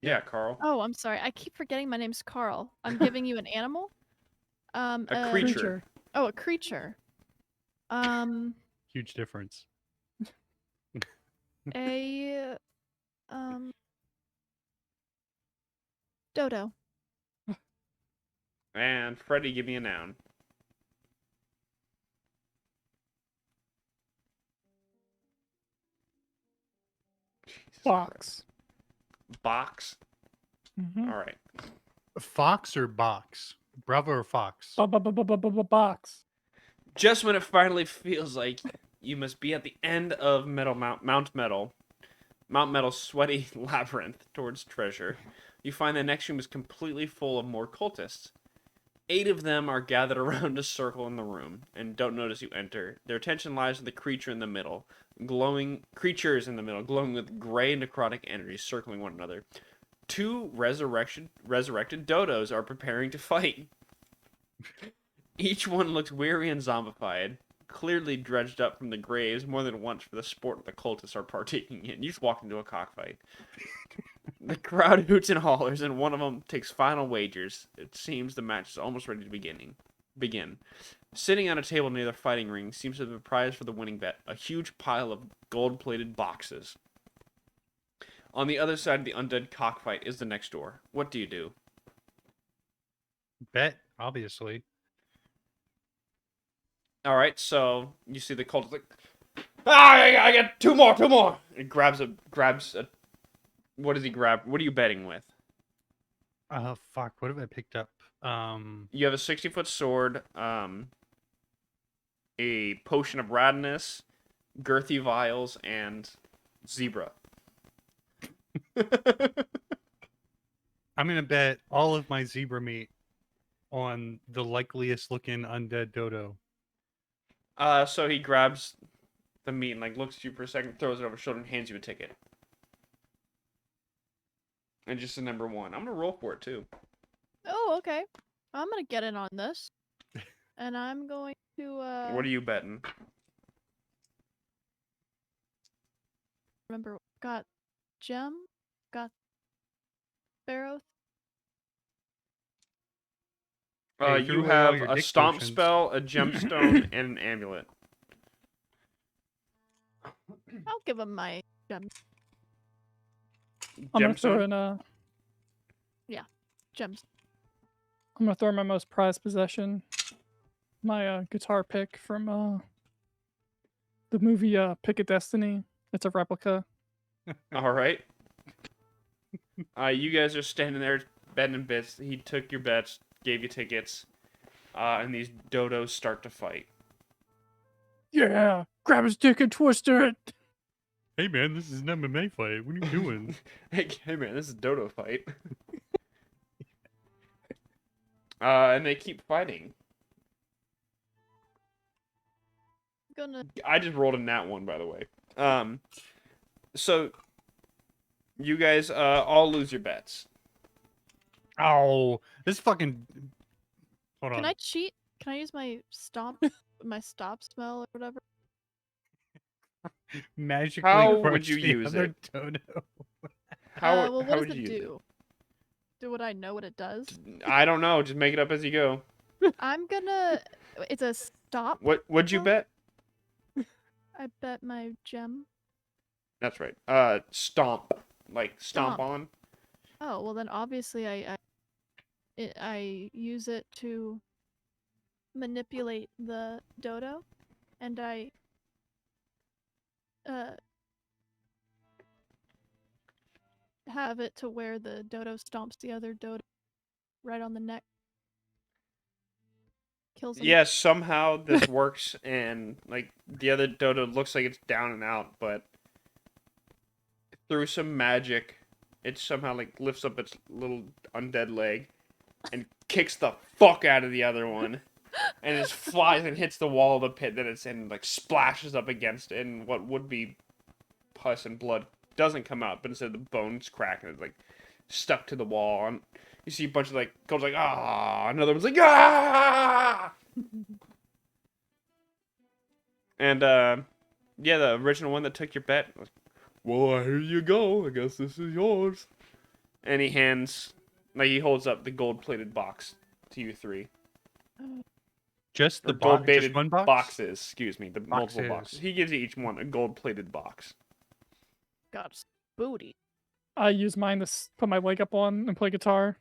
Yeah, Carl. Oh, I'm sorry. I keep forgetting my name's Carl. I'm giving you an animal. A creature. Oh, a creature. Huge difference. A dodo. And Freddy, give me a noun. Jesus Box. Christ. Box? Mhm. All right. Fox or box? Bravo or fox? Box. Just when it finally feels like you must be at the end of Mount Metal's sweaty labyrinth towards treasure, you find the next room is completely full of more cultists. 8 of them are gathered around a circle in the room and don't notice you enter. Their attention lies with the creatures in the middle, glowing with gray necrotic energy circling one another. 2 resurrected dodos are preparing to fight. Each one looks weary and zombified, clearly dredged up from the graves more than once for the sport the cultists are partaking in. You just walk into a cockfight. The crowd hoots and hollers, and one of them takes final wagers. It seems the match is almost ready to begin. Sitting on a table near the fighting ring seems to be the prize for the winning bet, a huge pile of gold-plated boxes. On the other side of the undead cockfight is the next door. What do you do? Bet, obviously. All right, so you see the cultist like, I got two more. It grabs a. What does he grab? What are you betting with? Fuck. What have I picked up? You have a 60-foot sword, a potion of radness, girthy vials, and zebra. I'm gonna bet all of my zebra meat on the likeliest looking undead dodo. So he grabs the meat and like looks at you for a second, throws it over his shoulder, and hands you a ticket. And just a number 1. I'm gonna roll for it too. Oh, okay. I'm gonna get in on this. And I'm going to What are you betting? remember got gem. Got Barrow. Hey, You threw away all have your a dick stomp potions. spell, a gemstone, and an amulet. I'll give him my gem. I'm gonna throw Gemstone? in Gems. I'm gonna throw in my most prized possession, my guitar pick from the movie Pick of Destiny. It's a replica. All right. You guys are standing there betting bits. He took your bets, gave you tickets, and these dodos start to fight. Yeah, grab his dick and twist it. Hey man, this is an MMA fight. What are you doing? Hey man, this is dodo fight. And they keep fighting. Gonna. I just rolled a nat one, by the way. So you guys all lose your bets. Oh, this fucking. Hold Can on. I cheat? Can I use my stop smell or whatever? Magically How would crush you the use other it? dodo. How Well, how what would does you it use do? Do what I know what it does? it? I don't know. Just make it up as you go. I'm gonna. It's a stop. What'd you spell? bet? I bet my gem. That's right. Stomp. Like stomp Stomp. on. Oh well, then obviously I use it to manipulate the dodo, and I uh have it to where the dodo stomps the other dodo right on the neck, kills him. Yes, somehow this works, and like the other dodo looks like it's down and out, but through some magic, it somehow like lifts up its little undead leg and kicks the fuck out of the other one, and it flies and hits the wall of the pit that it's in, like splashes up against it, and what would be pus and blood doesn't come out, but instead the bones crack and it's like stuck to the wall, and you see a bunch of like goes like ah, another one's like ah. And yeah, the original one that took your bet was, well, here you go. I guess this is yours. And he hands, like he holds up the gold-plated box to you three. Just Or the box. Just gold-plated one box. boxes. Excuse me, the multiple Boxes. boxes. He gives you each one a gold-plated box. Got s- booty. I use mine to put my leg up on and play guitar.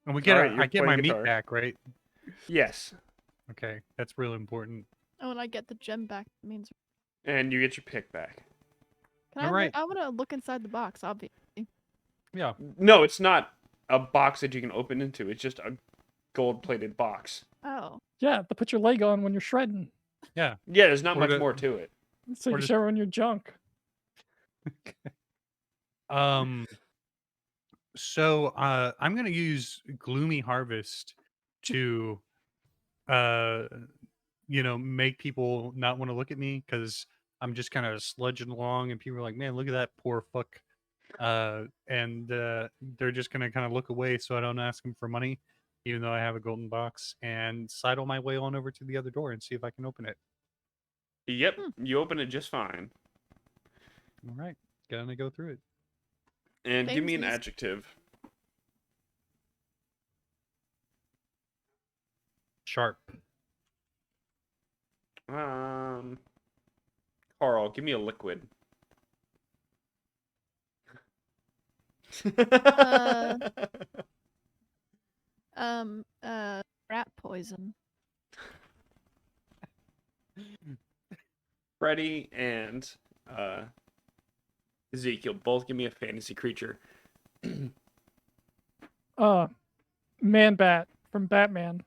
And we get. Alright, you're I get my playing meat guitar. back, right? Yes, Okay, that's real important. Oh, and I get the gem back. It means. and you get your pick back. Can I? Alright. I want to look inside the box. Obviously. Yeah. No, it's not a box that you can open into. It's just a gold-plated box. Oh. Yeah, to put your leg on when you're shredding, Yeah, there's not Or much to- more to it. so you Or can just- show everyone your junk. So I'm gonna use Gloomy Harvest to make people not want to look at me because I'm just kind of sludging along and people are like, man, look at that poor fuck. And they're just gonna kind of look away so I don't ask them for money, even though I have a golden box, and sidle my way on over to the other door and see if I can open it. Yep, you open it just fine. All right, gonna go through it. And give me an Samesies. adjective. Sharp. Carl, give me a liquid. Rat poison. Freddy and Ezekiel, both give me a fantasy creature. Man Bat from Batman.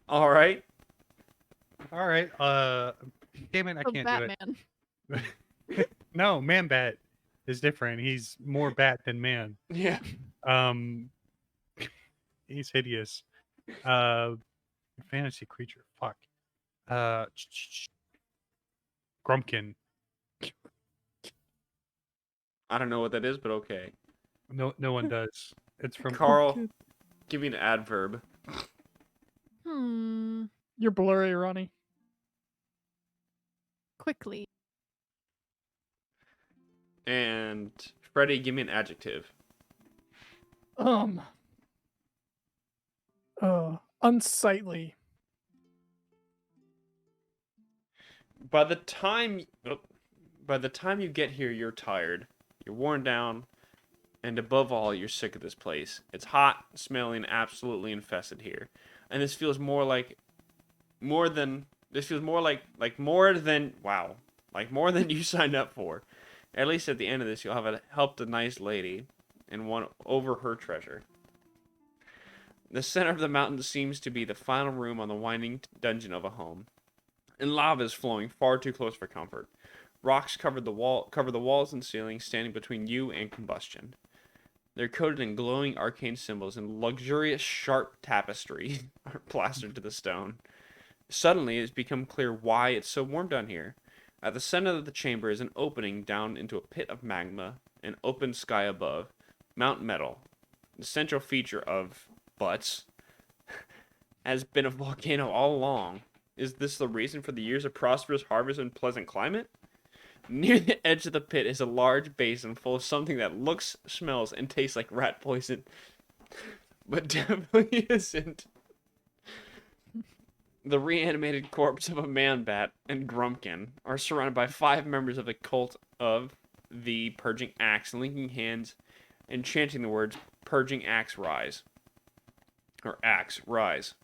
All right. All right. Damn it, I From can't Batman. do it. No, Man Bat is different. He's more bat than man. Yeah. He's hideous. Fantasy creature. Fuck. Grumpkin. I don't know what that is, but okay. No one does. It's from Carl, give me an adverb. You're blurry, Ronnie. Quickly. And Freddy, give me an adjective. Unsightly. By the time you get here, you're tired, you're worn down, and above all, you're sick of this place. It's hot, smelly, and absolutely infested here. And this feels more like more than you signed up for. At least at the end of this, you'll have helped a nice lady and won over her treasure. The center of the mountain seems to be the final room on the winding dungeon of a home, and lava is flowing far too close for comfort. Rocks cover the walls and ceiling, standing between you and combustion. They're coated in glowing arcane symbols, and luxurious sharp tapestry are plastered to the stone. Suddenly, it's become clear why it's so warm down here. At the center of the chamber is an opening down into a pit of magma, an open sky above, Mount Metal, the central feature of Butts, has been a volcano all along. Is this the reason for the years of prosperous harvest and pleasant climate? Near the edge of the pit is a large basin full of something that looks, smells, and tastes like rat poison, but definitely isn't. The reanimated corpse of a man-bat and Grumpkin are surrounded by 5 members of the cult of the Purging Axe, linking hands and chanting the words, Purging Axe Rise. Or Axe Rise.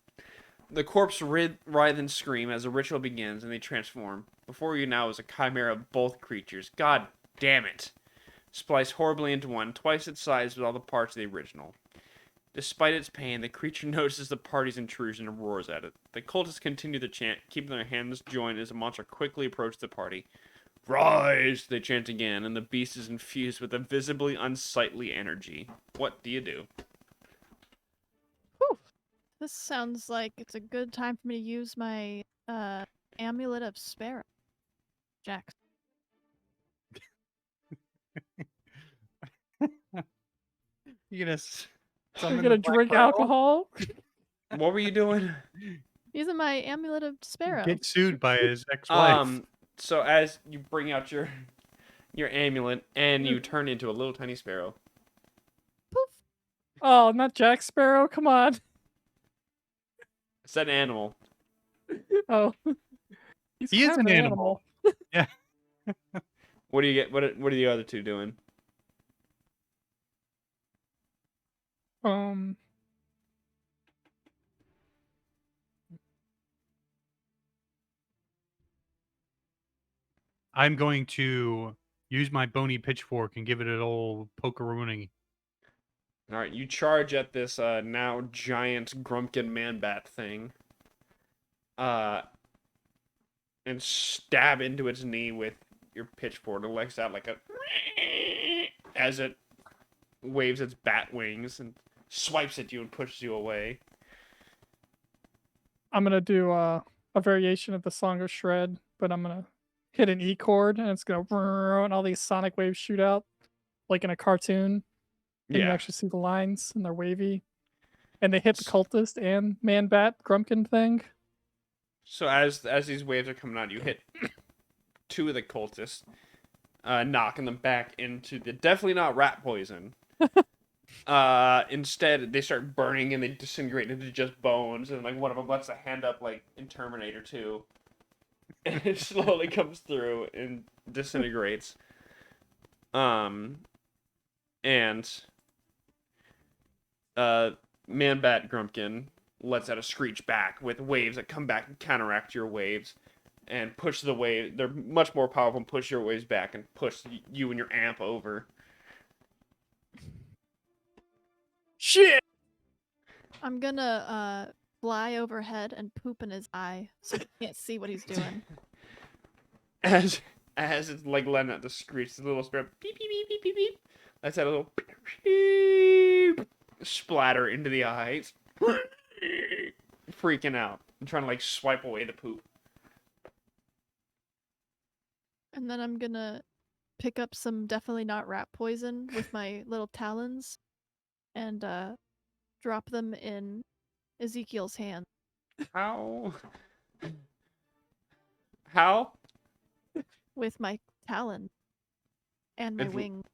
The corpse writhe and scream as the ritual begins, and they transform. Before you now is a chimera of both creatures. God damn it. Spliced horribly into one, twice its size with all the parts of the original. Despite its pain, the creature notices the party's intrusion and roars at it. The cultists continue to chant, keeping their hands joined as the monster quickly approaches the party. Rise! They chant again, and the beast is infused with a visibly unsightly energy. What do you do? Whew. This sounds like it's a good time for me to use my amulet of Sparrow. Jax. You gonna You're summon gonna the Black drink Pearl? alcohol? What were you doing? Using my amulet of Sparrow. Get sued by his ex-wife. So as you bring out your amulet and you turn into a little tiny sparrow. Poof. Oh, not Jack Sparrow. Come on. It's an animal. Oh, He is half an animal. Yeah. What do you get? What are the other two doing? I'm going to use my bony pitchfork and give it an old pokerooning. All right, you charge at this now giant Grumpkin man-bat thing, and stab into its knee with your pitchfork. It lets out like a as it waves its bat wings and swipes at you and pushes you away. I'm gonna do a variation of the Song of Shred, but I'm gonna hit an E chord and it's gonna and all these sonic waves shoot out like in a cartoon. And you Yeah. actually see the lines and they're wavy. And they hit the cultist and man bat Grumpkin thing. So as these waves are coming out, you hit 2 of the cultists, knocking them back into the definitely not rat poison. Instead, they start burning and they disintegrate into just bones, and like one of them lets a hand up like in Terminator 2, and it slowly comes through and disintegrates. And Man-Bat Grumpkin lets out a screech back with waves that come back and counteract your waves and push the wave. They're much more powerful and push your waves back and push you and your amp over. Shit! I'm gonna fly overhead and poop in his eye so he can't see what he's doing. As it's like letting out the screech, the little sparrow beep beep beep beep beep beep. That's that little beep, splatter into the eyes. Freaking out. I'm trying to like swipe away the poop. And then I'm gonna pick up some definitely not rat poison with my little talons and drop them in Ezekiel's hand. How? How? With my talon. And my It's- wing.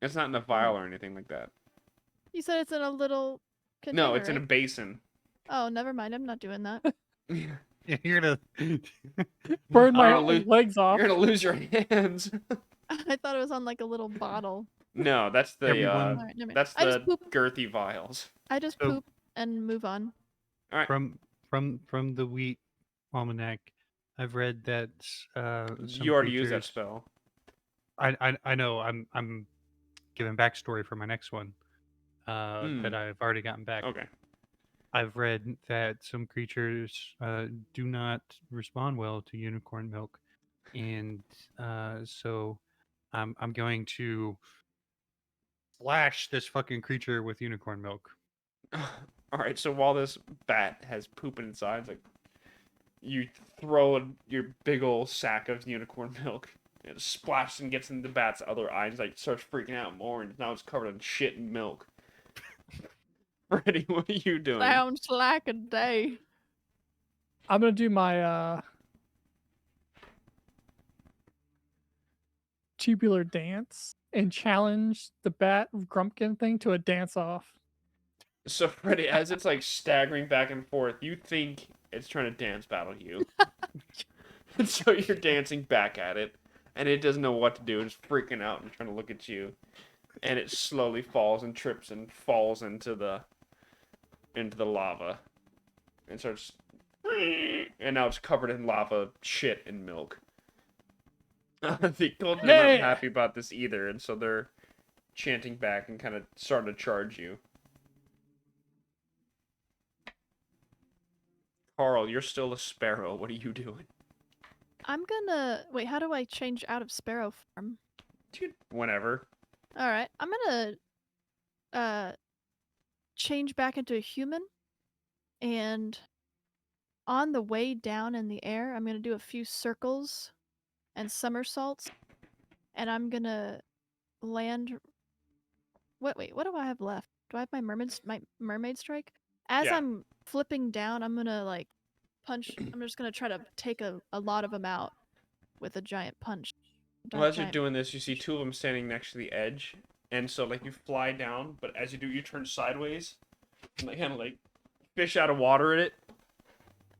It's not in a vial or anything like that. You said it's in a little container, No, it's in a right? bason. Oh, never mind. I'm not doing that. You're gonna Burn my You're gonna legs off. You're gonna lose your hands. I thought it was on like a little bottle. No, that's the Everyone- Alright, never mind. that's I the just poop. girthy vials. I just So- poop and move on. All right. from the wheat almanac. I've read that some You already used that creatures- spell. I know. I'm giving backstory for my next one that I've already gotten back. Okay. I've read that some creatures do not respond well to unicorn milk, and so I'm going to slash this fucking creature with unicorn milk. All right. So while this bat has poop inside, it's like you throw your big old sack of unicorn milk. It splashes and gets in the bat's other eye. And like starts freaking out more, and now it's covered in shit and milk. Freddy, what are you doing? Sounds like a day. I'm gonna do my tubular dance and challenge the bat Grumpkin thing to a dance off. So Freddy, as it's like staggering back and forth, you think it's trying to dance battle you. And so you're dancing back at it, and it doesn't know what to do. It's freaking out and trying to look at you. And it slowly falls and trips and falls into the lava. And starts and now it's covered in lava, shit, and milk. The Golden are Hey! not happy about this either, and so they're chanting back and kind of starting to charge you. Carl, you're still a sparrow. What are you doing? I'm gonna wait. How do I change out of sparrow form? Dude, whenever. All right, I'm gonna change back into a human, and on the way down in the air, I'm gonna do a few circles and somersaults, and I'm gonna land. Wait, what do I have left? Do I have my mermaid strike? As Yeah. I'm flipping down, I'm gonna like punch. I'm just gonna try to take a lot of them out with a giant punch. Well, as you're Giant- doing this, you see two of them standing next to the edge, and so like you fly down, but as you do, you turn sideways, and like kind of like fish out of water in it,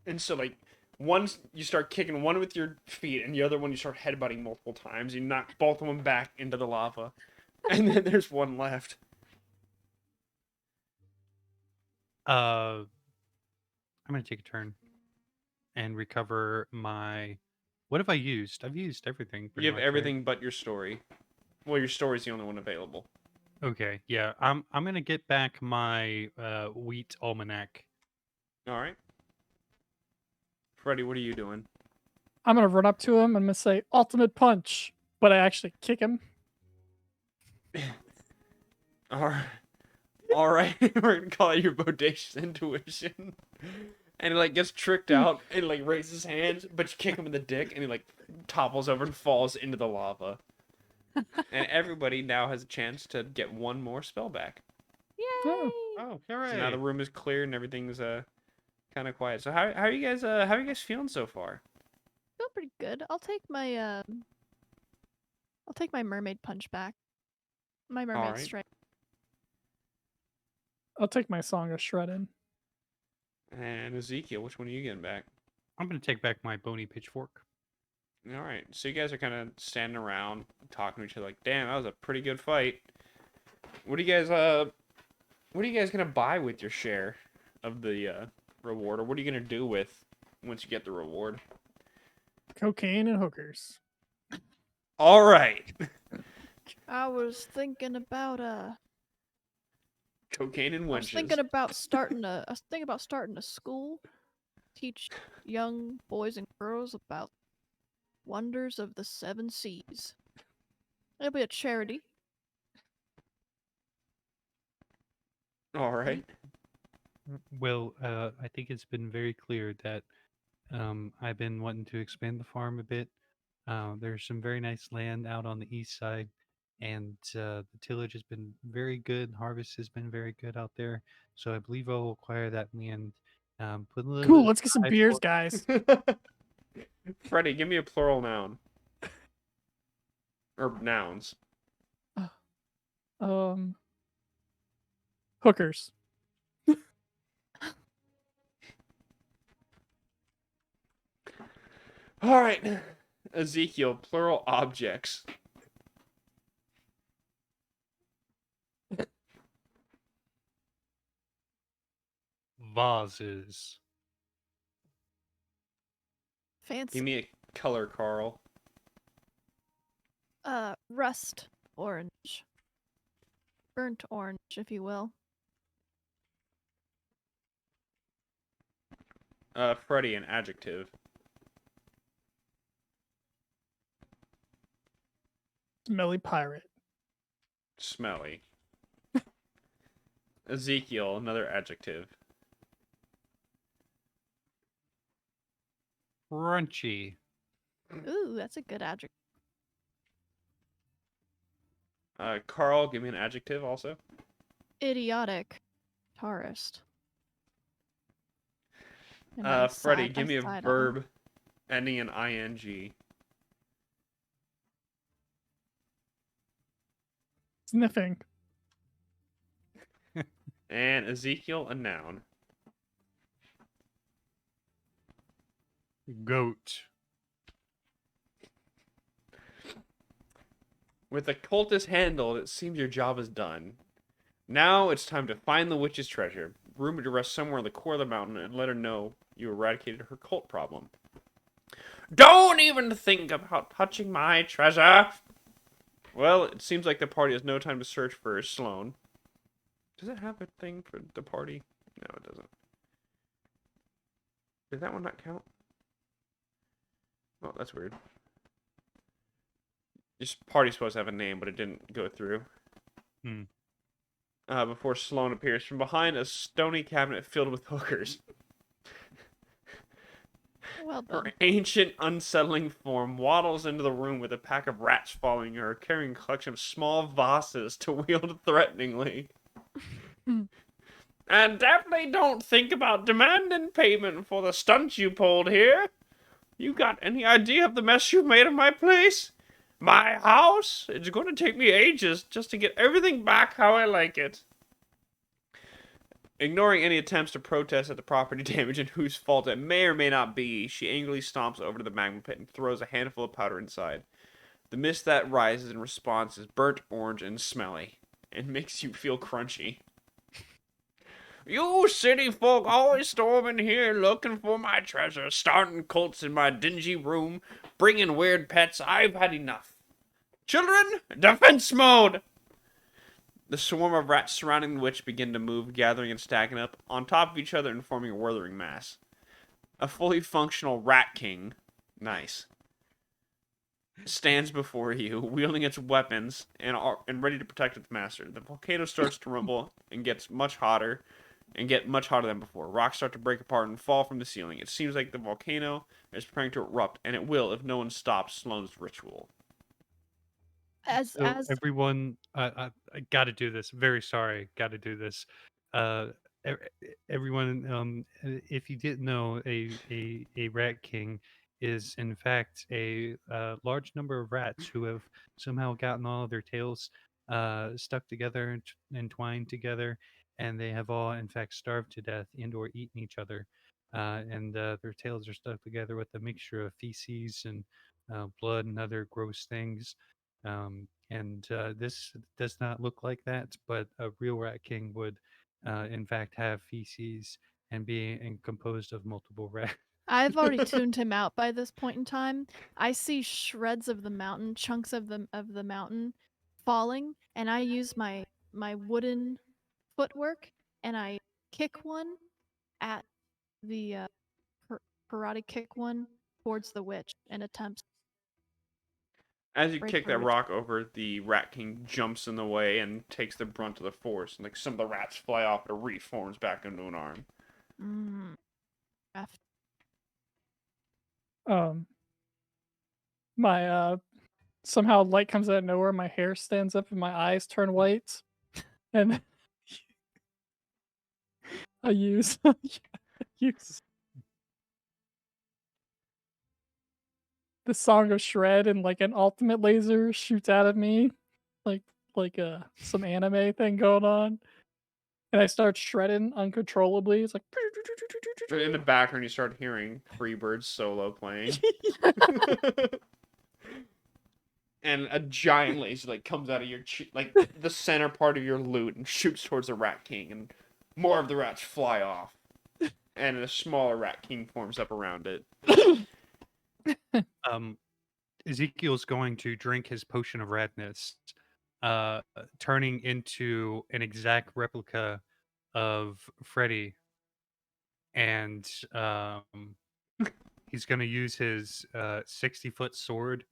and so like one you start kicking one with your feet, and the other one you start headbutting multiple times. You knock both of them back into the lava, and then there's one left. I'm gonna take a turn and recover my. What have I used? I've used everything. Pretty You have much, right? everything but your story. Well, your story's the only one available. Okay, yeah. I'm gonna get back my wheat almanac. All right. Freddy, what are you doing? I'm gonna run up to him. I'm gonna say ultimate punch, but I actually kick him. All right. All right. We're gonna call it your bodacious intuition. And he like gets tricked out and like raises his hands, but you kick him in the dick, and he like topples over and falls into the lava. And everybody now has a chance to get one more spell back. Yay! Oh, So hooray! now the room is clear and everything's kind of quiet. So how are you guys feeling so far? Feel pretty good. I'll take my mermaid punch back. My mermaid Alright. strike. I'll take my song of shredded. And Ezekiel, which one are you getting back? I'm gonna take back my bony pitchfork. All right. So you guys are kind of standing around talking to each other like, "Damn, that was a pretty good fight." What are you guys gonna buy with your share of the reward, or what are you gonna do with once you get the reward? Cocaine and hookers. All right. I was thinking about Cocaine and I was wenches. thinking about starting a school, teach young boys and girls about wonders of the seven seas. It'll be a charity. All right. Well, I think it's been very clear that I've been wanting to expand the farm a bit. There's some very nice land out on the east side, and the tillage has been very good. Harvest has been very good out there. So I believe I'll acquire that land. Put a little Cool. bit Let's get some aside beers, for- guys. Freddie, give me a plural noun. Beers. Beers. Beers. Or nouns. Hookers. All right. Ezekiel, plural objects. Vases. Fancy. Give me a color, Carl. Rust orange. Burnt orange, if you will. Freddie, an adjective. Smelly pirate. Smelly. Ezekiel, another adjective. Crunchy. Ooh, that's a good adjective. Carl, give me an adjective also. Idiotic. Tourist. And then Freddie, side give by me a side verb ending in ing. Sniffing. And Ezekiel, a noun. Goat. With the cultist handled, it seems your job is done. Now it's time to find the witch's treasure. Rumored to rest somewhere in the core of the mountain, and let her know you eradicated her cult problem. Don't even think about touching my treasure! Well, it seems like the party has no time to search for Sloane. Does it have a thing for the party? No, it doesn't. Did that one not count? Oh, that's weird. This party's supposed to have a name, but it didn't go through. Before Sloane appears from behind a stony cabinet filled with hookers. Well done. Her ancient, unsettling form waddles into the room with a pack of rats following her, carrying a collection of small vases to wield threateningly. And definitely don't think about demanding payment for the stunts you pulled here. You got any idea of the mess you made of my place? My house? It's going to take me ages just to get everything back how I like it. Ignoring any attempts to protest at the property damage and whose fault it may or may not be, she angrily stomps over to the magma pit and throws a handful of powder inside. The mist that rises in response is burnt orange and smelly, and makes you feel crunchy. You city folk always storming here looking for my treasure, starting cults in my dingy room, bringing weird pets. I've had enough. Children, defense mode! The swarm of rats surrounding the witch begin to move, gathering and stacking up on top of each other and forming a wuthering mass. A fully functional rat king, nice, stands before you, wielding its weapons and ready to protect its master. The volcano starts to rumble and get much hotter than before. Rocks start to break apart and fall from the ceiling. It seems like the volcano is preparing to erupt, and it will if no one stops Sloane's ritual. So everyone, I got to do this. Very sorry, got to do this. Uh, Everyone, if you didn't know, a rat king is in fact a large number of rats who have somehow gotten all of their tails stuck together and entwined together, and they have all in fact starved to death and/or eaten each other. And their tails are stuck together with a mixture of feces and blood and other gross things. And this does not look like that, but a real rat king would, in fact, have feces and be composed of multiple rats. I've already tuned him out by this point in time. I see shreds of the mountain, chunks of the mountain falling, and I use my wooden footwork and I kick one at the karate kick one towards the witch and attempts As you break kick her that ritual. rock over, the rat king jumps in the way and takes the brunt of the force. And like some of the rats fly off, and it reforms back into an arm. F. My somehow light comes out of nowhere, my hair stands up and my eyes turn white. And I use the song of Shred and like an ultimate laser shoots out of me, like some anime thing going on, and I start shredding uncontrollably. It's like In the background, you start hearing Freebird's solo playing. And a giant laser like comes out of your like the center part of your loot and shoots towards the Rat King, and more of the rats fly off, and a smaller Rat King forms up around it. Ezekiel's going to drink his potion of radness, turning into an exact replica of Freddy, and he's going to use his 60-foot sword,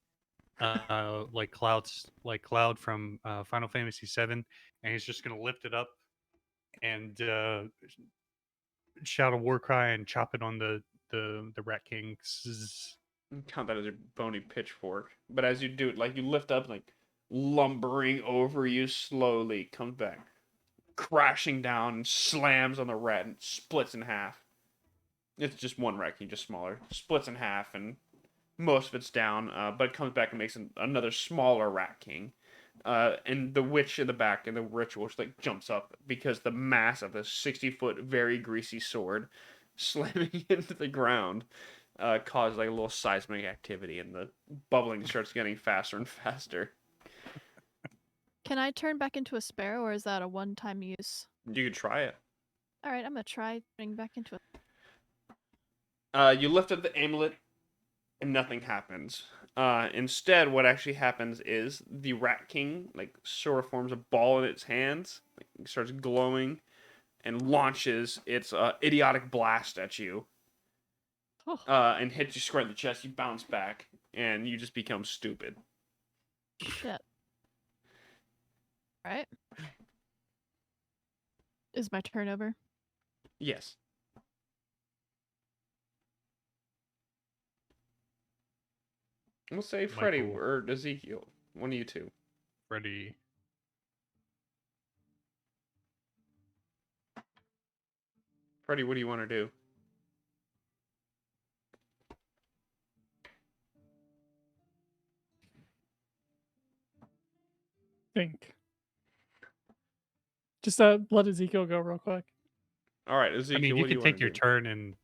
like Cloud from Final Fantasy VII, and he's just going to lift it up and shout a war cry and chop it on the Rat King's. Count that as your bony pitchfork. But as you do it, like you lift up, like lumbering over you slowly, comes back, crashing down, and slams on the rat and splits in half. It's just one Rat King, just smaller. Splits in half, and most of it's down. But it comes back and makes another smaller Rat King. And the witch in the back and the ritual just like jumps up because the mass of the 60-foot very greasy sword slamming into the ground caused like a little seismic activity, and the bubbling starts getting faster and faster. Can I turn back into a sparrow, or is that a one-time use? You could try it. All right, I'm gonna try turning back into You lift up the amulet, and nothing happens. Instead, what actually happens is the Rat King like sort of forms a ball in its hands, like, starts glowing, and launches its idiotic blast at you. And hits you square in the chest. You bounce back, and you just become stupid. shit. All right. Is my turn over? Yes. We'll say Freddy Michael. or Ezekiel. One of you two. Freddy. Freddy, what do you want to do? think. Just let Ezekiel go real quick. All right, Ezekiel, I mean, you what do can you take your do? turn and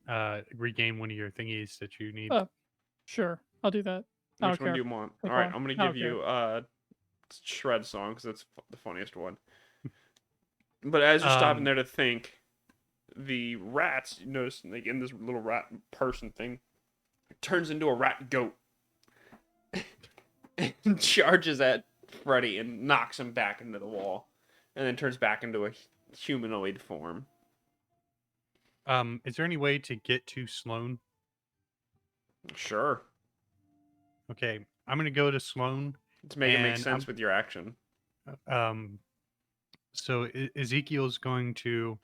regain one of your thingies that you need. Sure, I'll do that. I Which don't one care. do you want? Pick All right, one. I'm going I to don't give you Shred song because it's the funniest one. But as you're stopping there to think, the rats, you notice, like in this little rat person thing, turns into a rat goat and charges at Freddy and knocks him back into the wall, and then turns back into a humanoid form. Is there any way to get to Sloan? Sure. Okay, I'm gonna go to Sloan. To make it make And sense with your action. So Ezekiel's going to,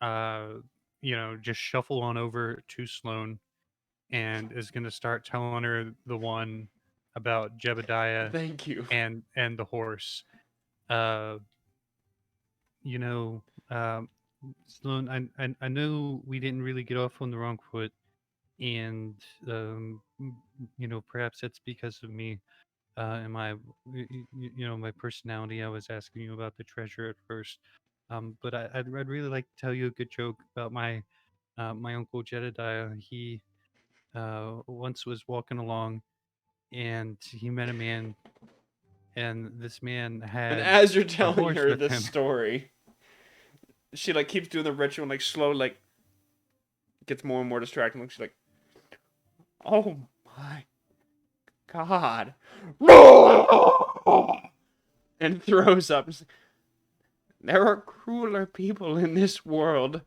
just shuffle on over to Sloan, and is going to start telling her the one about Jebediah Thank you. and the horse. You know, Sloan, I know we didn't really get off on the wrong foot, and perhaps that's because of me. And my personality. I was asking you about the treasure at first, but I'd really like to tell you a good joke about my uncle Jedediah. He once was walking along, and he met a man, and this man had And as you're a telling horse her with this him. story, she like keeps doing the ritual and like slow like gets more and more distracting. Like she's like, "Oh my god," and throws up. There are crueler people in this world.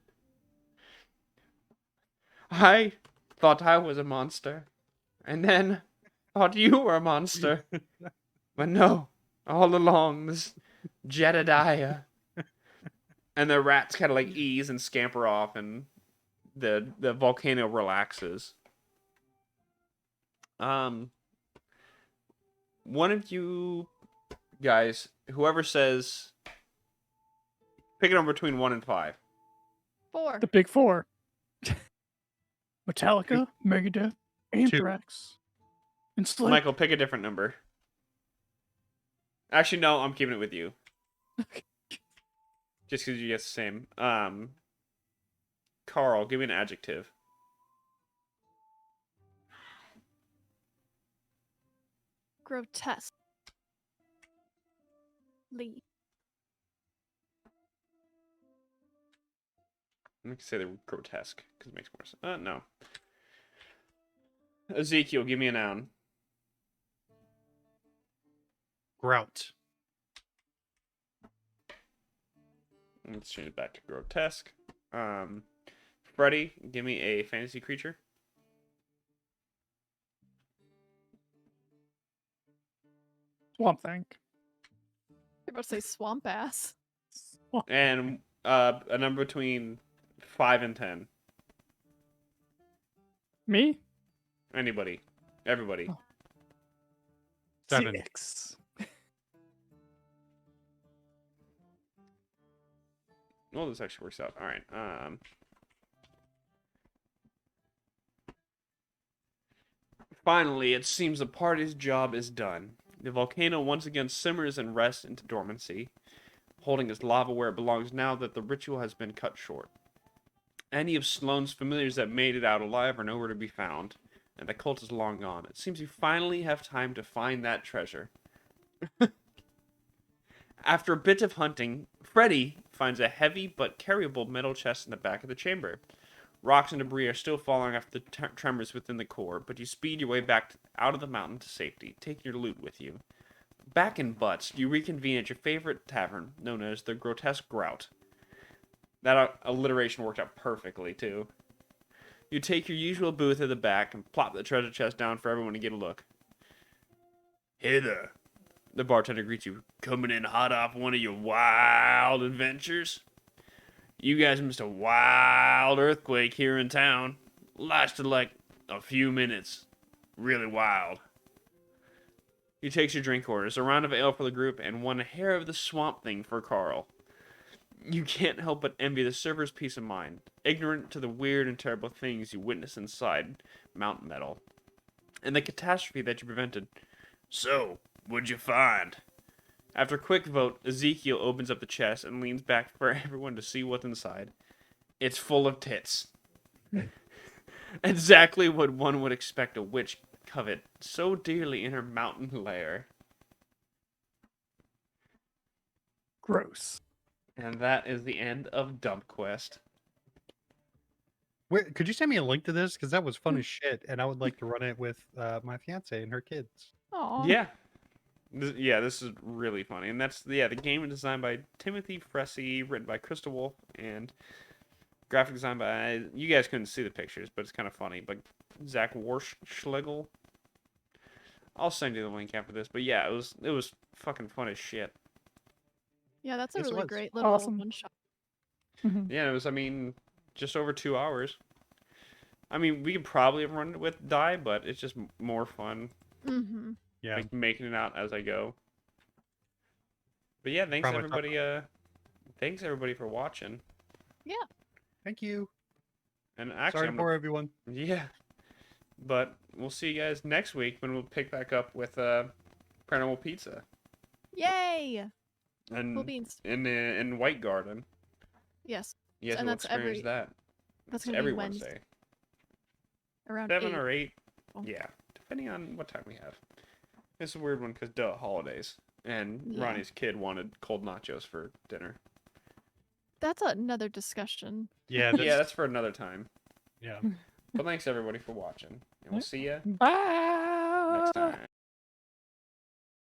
I thought I was a monster, and then thought you were a monster. But no, all along, this Jedediah. And the rats kind of like ease and scamper off, and the volcano relaxes. One of you guys, whoever says, pick a number between 1 and 5. 4. The big four. Metallica, Megadeth, Anthrax. It's like, Michael, pick a different number. Actually, no, I'm keeping it with you. Just because you guess the same. Carl, give me an adjective. Grotesque. Lee. I can say they're grotesque because it makes more sense. No. Ezekiel, give me a noun. Grout. Let's change it back to grotesque. Freddy, give me a fantasy creature. Swamp Thing. You're about to say swamp ass. And a number between 5 and 10. Me? Anybody. Everybody. Oh. 7. 6. Well, this actually works out. All right. Finally, it seems the party's job is done. The volcano once again simmers and rests into dormancy, holding its lava where it belongs now that the ritual has been cut short. Any of Sloane's familiars that made it out alive are nowhere to be found, and the cult is long gone. It seems you finally have time to find that treasure. After a bit of hunting, Freddy finds a heavy but carryable metal chest in the back of the chamber. Rocks and debris are still falling after the tremors within the core, but you speed your way back out of the mountain to safety, taking your loot with you. Back in Butts, you reconvene at your favorite tavern, known as the Grotesque Grout. That alliteration worked out perfectly, too. You take your usual booth at the back and plop the treasure chest down for everyone to get a look. Hey there. The bartender greets you, coming in hot off one of your wild adventures. You guys missed a wild earthquake here in town. Lasted like a few minutes. Really wild. He takes your drink orders, a round of ale for the group, and one hair of the swamp thing for Carl. You can't help but envy the server's peace of mind, ignorant to the weird and terrible things you witness inside Mount Metal, and the catastrophe that you prevented. So, what'd you find? After a quick vote, Ezekiel opens up the chest and leans back for everyone to see what's inside. It's full of tits. Exactly what one would expect a witch covet so dearly in her mountain lair. Gross. And that is the end of Dump Quest. Wait, could you send me a link to this? Because that was fun as shit, and I would like to run it with my fiance and her kids. Aw. Yeah. This is really funny. And that's, the game was designed by Timothy Fressy, written by Krista Wolf, and graphic design by, you guys couldn't see the pictures, but it's kind of funny, but Zach Warschlegel. I'll send you the link after this, but yeah, it was fucking fun as shit. Yeah, that's a Yes, it really was. great little Awesome. one shot. Yeah, it was, just over 2 hours. We could probably have run it with Die, but it's just more fun, Mm-hmm. Yeah. like, making it out as I go. But yeah, thanks Probably everybody for watching. Thank you. And actually, Sorry for everyone. yeah. But we'll see you guys next week when we'll pick back up with Paranormal Pizza Yay! and Cool beans. in White Garden. Yes. You guys And will that's experience that. That's It's gonna every be Wednesday. Around 7 8. or 8. Oh. Yeah, depending on what time we have. It's a weird one because holidays. And Yeah. Ronnie's kid wanted cold nachos for dinner. That's another discussion. Yeah. Yeah, that's for another time. Yeah. But thanks everybody for watching. And we'll see you Bye. next time.